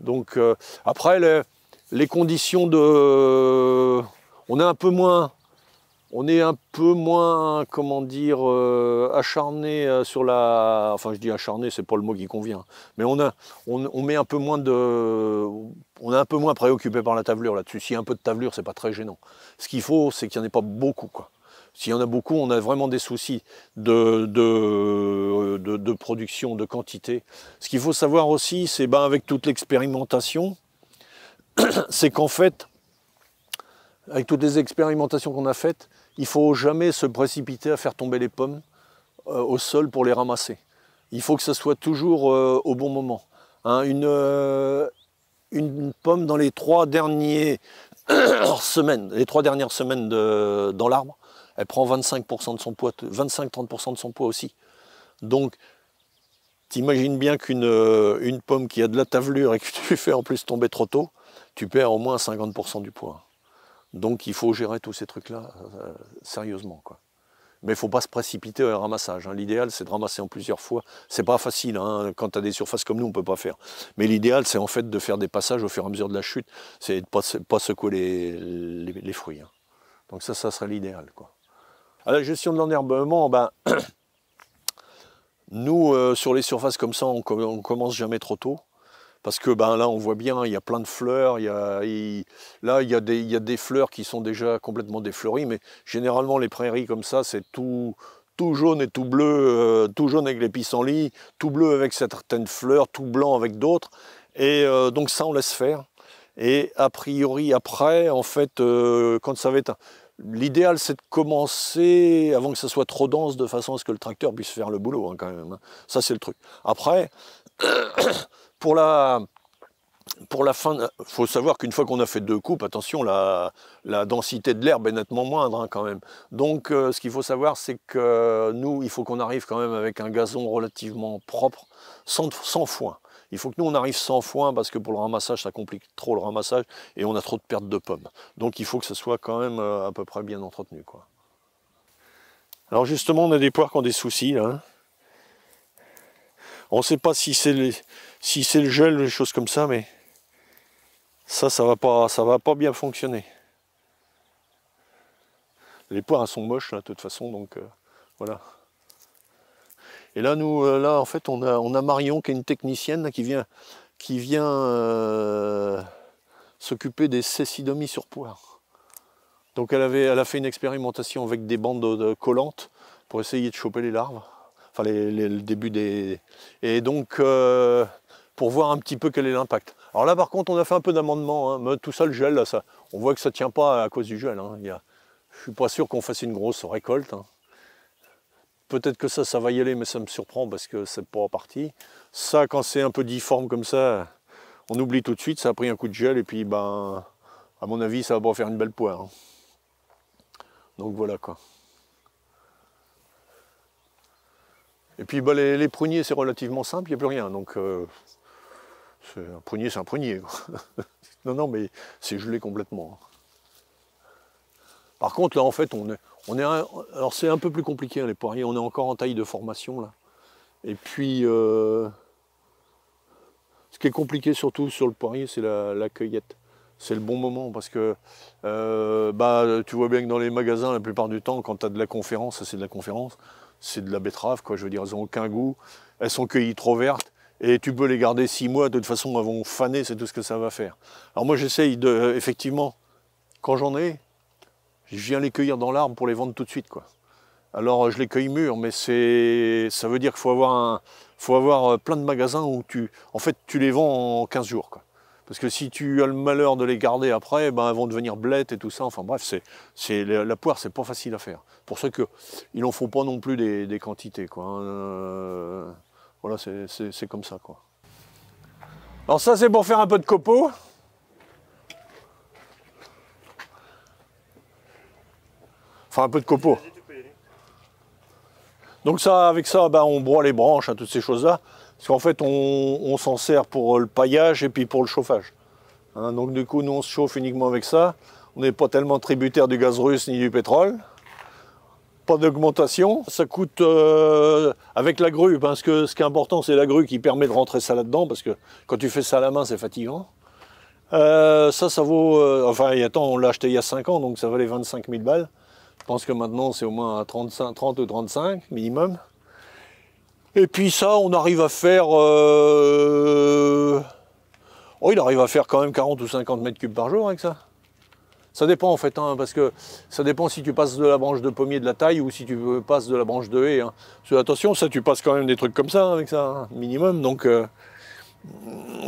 Donc après, les conditions de... On est un peu moins, comment dire, acharné sur la... Enfin, je dis acharné, c'est pas le mot qui convient. Mais on met un peu moins de... On est un peu moins préoccupé par la tavelure là-dessus. S'il y a un peu de tavelure, c'est pas très gênant. Ce qu'il faut, c'est qu'il n'y en ait pas beaucoup, quoi. S'il y en a beaucoup, on a vraiment des soucis de production, de quantité. Ce qu'il faut savoir aussi, c'est avec toute l'expérimentation, c'est qu'en fait, avec toutes les expérimentations qu'on a faites, il ne faut jamais se précipiter à faire tomber les pommes au sol pour les ramasser. Il faut que ça soit toujours au bon moment. Hein, une pomme dans les 3 dernières semaines dans l'arbre, elle prend 25% de son poids, 25-30% de son poids aussi. Donc, t'imagines bien qu'une pomme qui a de la tavelure et que tu fais en plus tomber trop tôt, tu perds au moins 50% du poids. Donc il faut gérer tous ces trucs-là sérieusement, quoi. Mais il ne faut pas se précipiter au ramassage, hein. L'idéal, c'est de ramasser en plusieurs fois. C'est pas facile, hein. Quand tu as des surfaces comme nous, on ne peut pas faire. Mais l'idéal, c'est en fait de faire des passages au fur et à mesure de la chute. C'est de ne pas secouer les fruits, hein. Donc ça serait l'idéal, quoi. À la gestion de l'enherbement, nous, sur les surfaces comme ça, on commence jamais trop tôt. Parce que là, on voit bien, il y a plein de fleurs. Là, il y a des fleurs qui sont déjà complètement défleuries. Mais généralement, les prairies comme ça, c'est tout jaune et tout bleu. Tout jaune avec les pissenlits, tout bleu avec certaines fleurs, tout blanc avec d'autres. Et donc ça, on laisse faire. Et a priori, après, en fait, quand ça va être... L'idéal, c'est de commencer avant que ça soit trop dense, de façon à ce que le tracteur puisse faire le boulot, hein, quand même, hein. Ça, c'est le truc. Après... Pour la fin, il faut savoir qu'une fois qu'on a fait 2 coupes, attention, la densité de l'herbe est nettement moindre, hein, quand même. Donc ce qu'il faut savoir, c'est que nous, il faut qu'on arrive quand même avec un gazon relativement propre, sans foin. Il faut que nous on arrive sans foin parce que pour le ramassage ça complique trop le ramassage et on a trop de pertes de pommes. Donc il faut que ça soit quand même à peu près bien entretenu, quoi. Alors justement on a des poires qui ont des soucis là. On ne sait pas si c'est le gel ou des choses comme ça, mais ça va pas bien fonctionner. Les poires elles sont moches là, de toute façon, donc voilà. Et là nous là en fait on a Marion qui est une technicienne là, qui vient s'occuper des cécidomies sur poire. Donc elle a fait une expérimentation avec des bandes collantes pour essayer de choper les larves, enfin le début des... Et donc pour voir un petit peu quel est l'impact. Alors là par contre on a fait un peu d'amendement, hein. Tout ça le gel, là, on voit que ça ne tient pas à cause du gel. Hein. Je ne suis pas sûr qu'on fasse une grosse récolte. Hein. Peut-être que ça va y aller, mais ça me surprend parce que c'est pas parti. Ça, quand c'est un peu difforme comme ça, on oublie tout de suite, ça a pris un coup de gel et puis ben, à mon avis, ça va pas faire une belle poire. Hein. Donc voilà quoi. Et puis bah, les pruniers, c'est relativement simple, il n'y a plus rien. Donc un prunier, c'est un prunier. Non, mais c'est gelé complètement. Par contre, là, en fait, alors c'est un peu plus compliqué, hein, les poiriers. On est encore en taille de formation, là. Et puis, ce qui est compliqué surtout sur le poirier, c'est la cueillette. C'est le bon moment, parce que tu vois bien que dans les magasins, la plupart du temps, quand tu as de la conférence, c'est de la conférence, c'est de la betterave, quoi. Je veux dire, elles n'ont aucun goût, elles sont cueillies trop vertes, et tu peux les garder 6 mois, de toute façon, elles vont faner, c'est tout ce que ça va faire. Alors moi, j'essaye effectivement, quand j'en ai, je viens les cueillir dans l'arbre pour les vendre tout de suite, quoi. Alors je les cueille mûrs, mais ça veut dire qu'il faut avoir plein de magasins où tu les vends en 15 jours, quoi. Parce que si tu as le malheur de les garder après, ben, elles vont devenir blettes et tout ça. Enfin bref, la poire, c'est pas facile à faire. Pour ça qu'ils n'en font pas non plus des quantités, quoi. Voilà, c'est comme ça, quoi. Alors ça, c'est pour faire un peu de copeaux. Enfin, un peu de copeaux. Donc ça, avec ça, ben, on broie les branches, hein, toutes ces choses-là. Parce qu'en fait, on s'en sert pour le paillage et puis pour le chauffage. Hein, donc du coup, nous, on se chauffe uniquement avec ça. On n'est pas tellement tributaire du gaz russe ni du pétrole. Pas d'augmentation. Ça coûte avec la grue, parce que ce qui est important, c'est la grue qui permet de rentrer ça là-dedans, parce que quand tu fais ça à la main, c'est fatigant. Ça vaut... enfin, attends, on l'a acheté il y a 5 ans, donc ça valait 25 000 balles. Je pense que maintenant, c'est au moins à 30 ou 35 minimum. Et puis ça, on arrive à faire... Oh, il arrive à faire quand même 40 ou 50 mètres cubes par jour avec ça. Ça dépend en fait, hein, parce que ça dépend si tu passes de la branche de pommier de la taille ou si tu passes de la branche de haie. Hein. Attention, ça, tu passes quand même des trucs comme ça, hein, avec ça, hein, minimum. Donc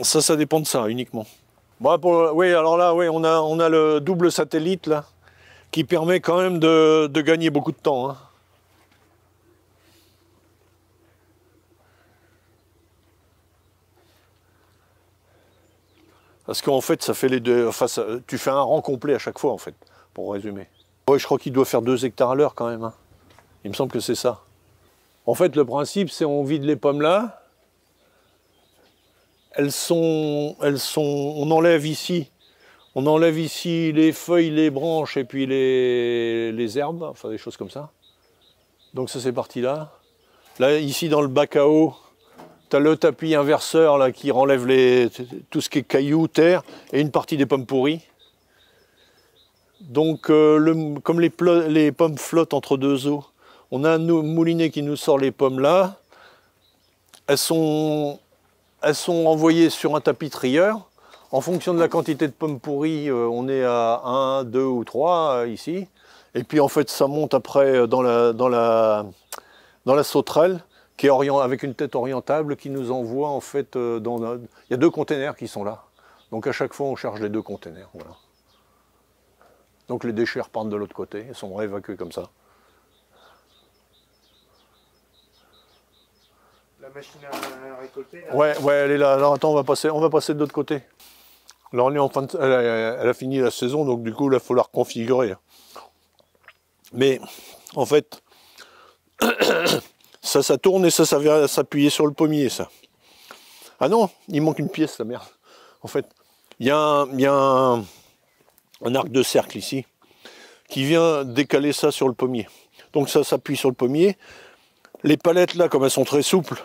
ça dépend de ça uniquement. Bon, oui, alors là, oui, on a le double satellite là, qui permet quand même de gagner beaucoup de temps. Hein. Parce qu'en fait, ça fait les deux. Enfin, tu fais un rang complet à chaque fois, en fait, pour résumer. Ouais, je crois qu'il doit faire 2 hectares à l'heure quand même. Hein. Il me semble que c'est ça. En fait, le principe, c'est on vide les pommes là. On enlève ici. On enlève ici les feuilles, les branches et puis les herbes, enfin des choses comme ça. Donc ça, c'est parti là. Là, ici, dans le bac à eau, tu as le tapis inverseur là, qui renlève tout ce qui est cailloux, terre, et une partie des pommes pourries. Donc, comme les pommes flottent entre 2 eaux, on a un moulinet qui nous sort les pommes là. Elles sont envoyées sur un tapis trieur. En fonction de la quantité de pommes pourries, on est à 1, 2 ou 3 ici. Et puis en fait, ça monte après dans la sauterelle, qui est avec une tête orientable, qui nous envoie en fait il y a 2 containers qui sont là. Donc à chaque fois on charge les 2 containers. Voilà. Donc les déchets repartent de l'autre côté, ils sont réévacués comme ça. La machine à récolter là. Ouais, elle est là. Alors attends, on va passer de l'autre côté. Là on est en train de... elle a fini la saison, donc du coup là il faut la reconfigurer. Mais en fait, ça tourne et ça vient s'appuyer sur le pommier, ça. Ah non, il manque une pièce, la merde. En fait, il y a un arc de cercle ici qui vient décaler ça sur le pommier. Donc ça s'appuie sur le pommier. Les palettes là, comme elles sont très souples,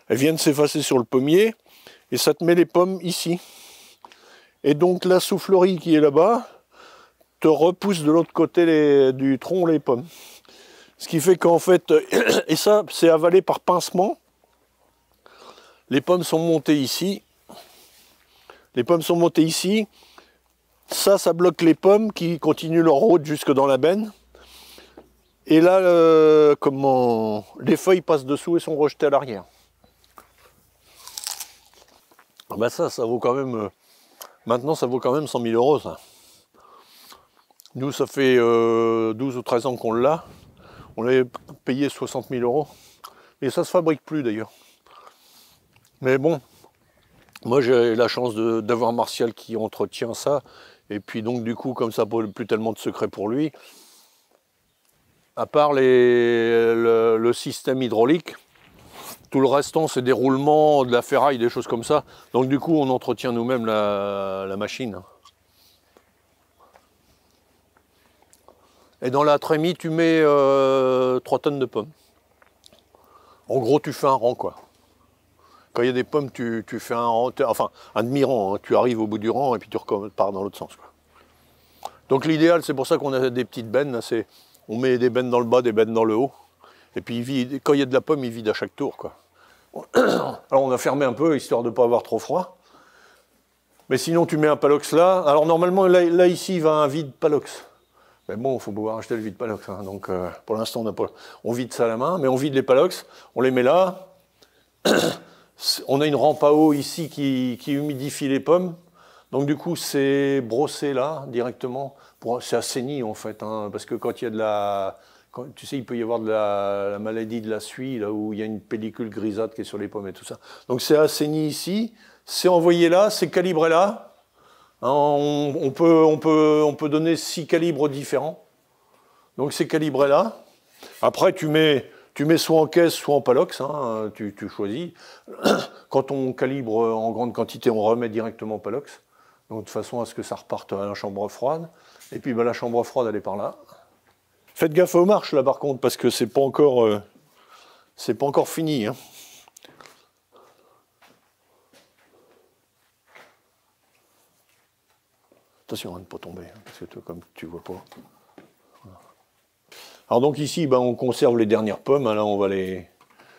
elles viennent s'effacer sur le pommier et ça te met les pommes ici. Et donc la soufflerie qui est là-bas te repousse de l'autre côté du tronc les pommes. Ce qui fait qu'en fait, et ça c'est avalé par pincement. Les pommes sont montées ici. Les pommes sont montées ici. Ça bloque les pommes qui continuent leur route jusque dans la benne. Et là, les feuilles passent dessous et sont rejetées à l'arrière. Ah ben ça vaut quand même... maintenant, ça vaut quand même 100 000 €, ça. Nous, ça fait 12 ou 13 ans qu'on l'a. On l'avait payé 60 000 €. Et ça ne se fabrique plus, d'ailleurs. Mais bon, moi, j'ai la chance d'avoir Martial qui entretient ça. Et puis, donc, du coup, comme ça, plus tellement de secret pour lui. À part le système hydraulique, tout le restant, c'est des roulements, de la ferraille, des choses comme ça. Donc du coup, on entretient nous-mêmes la machine. Et dans la trémie, tu mets 3 tonnes de pommes. En gros, tu fais un rang, quoi. Quand il y a des pommes, tu fais un rang, enfin un demi-rang. Hein. Tu arrives au bout du rang et puis tu repars dans l'autre sens, quoi. Donc l'idéal, c'est pour ça qu'on a des petites bennes. On met des bennes dans le bas, des bennes dans le haut. Et puis quand il y a de la pomme, il vide à chaque tour, quoi. Alors on a fermé un peu, histoire de ne pas avoir trop froid. Mais sinon, tu mets un palox là. Alors normalement, là ici, il va un vide palox. Mais bon, il faut pouvoir acheter le vide palox. Hein. Donc pour l'instant, on vide ça à la main. Mais on vide les palox, on les met là. On a une rampe à eau ici qui humidifie les pommes. Donc du coup, c'est brossé là, directement. C'est assaini en fait. Hein, parce que quand il y a de la... tu sais, il peut y avoir de la maladie de la suie, là où il y a une pellicule grisâtre qui est sur les pommes et tout ça. Donc c'est assaini ici, c'est envoyé là, c'est calibré là. Hein, on peut donner 6 calibres différents. Donc c'est calibré là. Après, tu mets soit en caisse, soit en palox, hein, tu choisis. Quand on calibre en grande quantité, on remet directement en palox. Donc de façon à ce que ça reparte à la chambre froide. Et puis ben, la chambre froide, elle est par là. Faites gaffe aux marches là par contre, parce que c'est pas encore fini. Hein. Attention à ne pas tomber, hein, parce que toi, comme tu vois pas. Voilà. Alors donc ici, ben, on conserve les dernières pommes. Hein, là,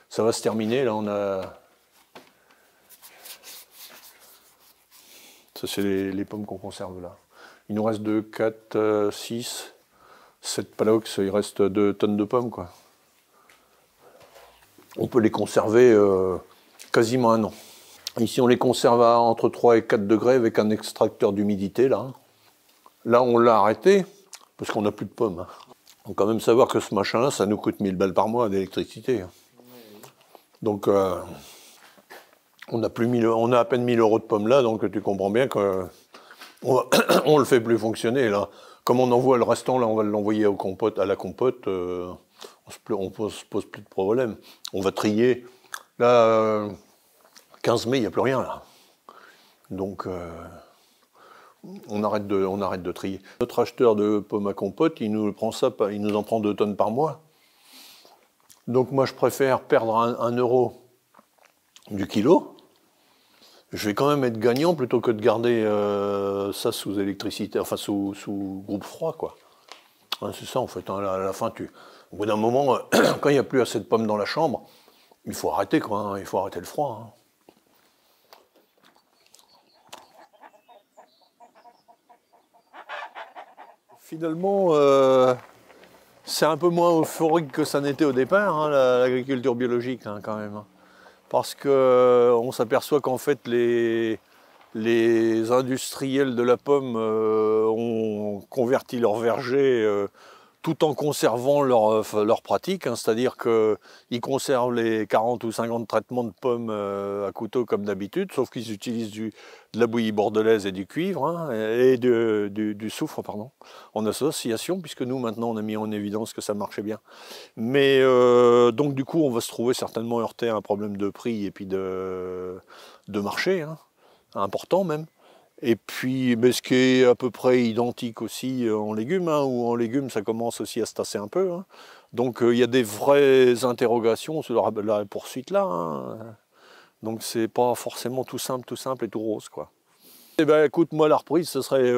ça va se terminer. Là, on a. Ça, c'est les pommes qu'on conserve là. Il nous reste 2, 4, 6, 7 palox, il reste 2 tonnes de pommes, quoi. On peut les conserver quasiment 1 an. Ici, on les conserve à entre 3 et 4 degrés avec un extracteur d'humidité, là. Là, on l'a arrêté, parce qu'on n'a plus de pommes. Hein. Il faut quand même savoir que ce machin-là, ça nous coûte 1000 balles par mois d'électricité. Hein. Donc, on a à peine 1000 € de pommes là, donc tu comprends bien qu'on ne le fait plus fonctionner, là. Comme on envoie le restant, là, on va l'envoyer à la compote, on ne se pose plus de problème. On va trier. Là, 15 mai, il n'y a plus rien, là. Donc, on arrête de trier. Notre acheteur de pommes à compote, il nous en prend 2 tonnes par mois. Donc, moi, je préfère perdre 1 € du kilo. Je vais quand même être gagnant plutôt que de garder ça sous électricité, enfin sous groupe froid, quoi. Hein, c'est ça en fait. Hein, à la fin, au bout d'un moment, quand il n'y a plus assez de pommes dans la chambre, il faut arrêter, quoi. Hein, il faut arrêter le froid. Hein. Finalement, c'est un peu moins euphorique que ça n'était au départ, hein, l'agriculture biologique, hein, quand même. Hein. Parce qu'on s'aperçoit qu'en fait, les industriels de la pomme ont converti leur verger tout en conservant leur pratique, hein, c'est-à-dire qu'ils conservent les 40 ou 50 traitements de pommes à couteau comme d'habitude, sauf qu'ils utilisent de la bouillie bordelaise et du cuivre, hein, et du soufre, pardon, en association, puisque nous maintenant on a mis en évidence que ça marchait bien. Mais donc du coup on va se trouver certainement heurté à un problème de prix et puis de marché, hein, important même. Et puis, mais ce qui est à peu près identique aussi en légumes, hein, où en légumes ça commence aussi à se tasser un peu. Hein. Donc il y a des vraies interrogations sur la poursuite là. Hein. Donc c'est pas forcément tout simple et tout rose, quoi. Eh ben écoute, moi la reprise, ce serait,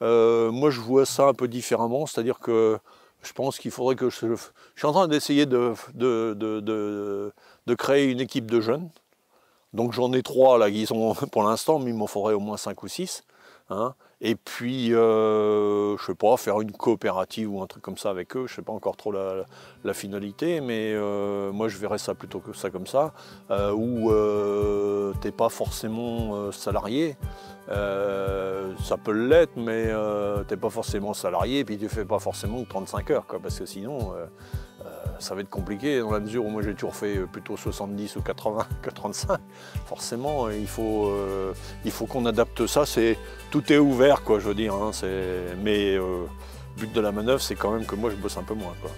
moi je vois ça un peu différemment, c'est-à-dire que je pense qu'il faudrait que je suis en train d'essayer de créer une équipe de jeunes. Donc j'en ai 3 là qui sont pour l'instant, mais il m'en faudrait au moins 5 ou 6. Hein. Et puis, je sais pas, faire une coopérative ou un truc comme ça avec eux, je sais pas encore trop la finalité, mais moi je verrais ça plutôt que ça comme ça, où t'es pas forcément salarié, ça peut l'être, mais t'es pas forcément salarié, et puis tu fais pas forcément 35 heures, quoi, parce que sinon ça va être compliqué dans la mesure où moi j'ai toujours fait plutôt 70 ou 80, 85. Forcément, il faut qu'on adapte ça. Tout est ouvert, quoi, je veux dire. Hein, mais le but de la manœuvre, c'est quand même que moi je bosse un peu moins, quoi.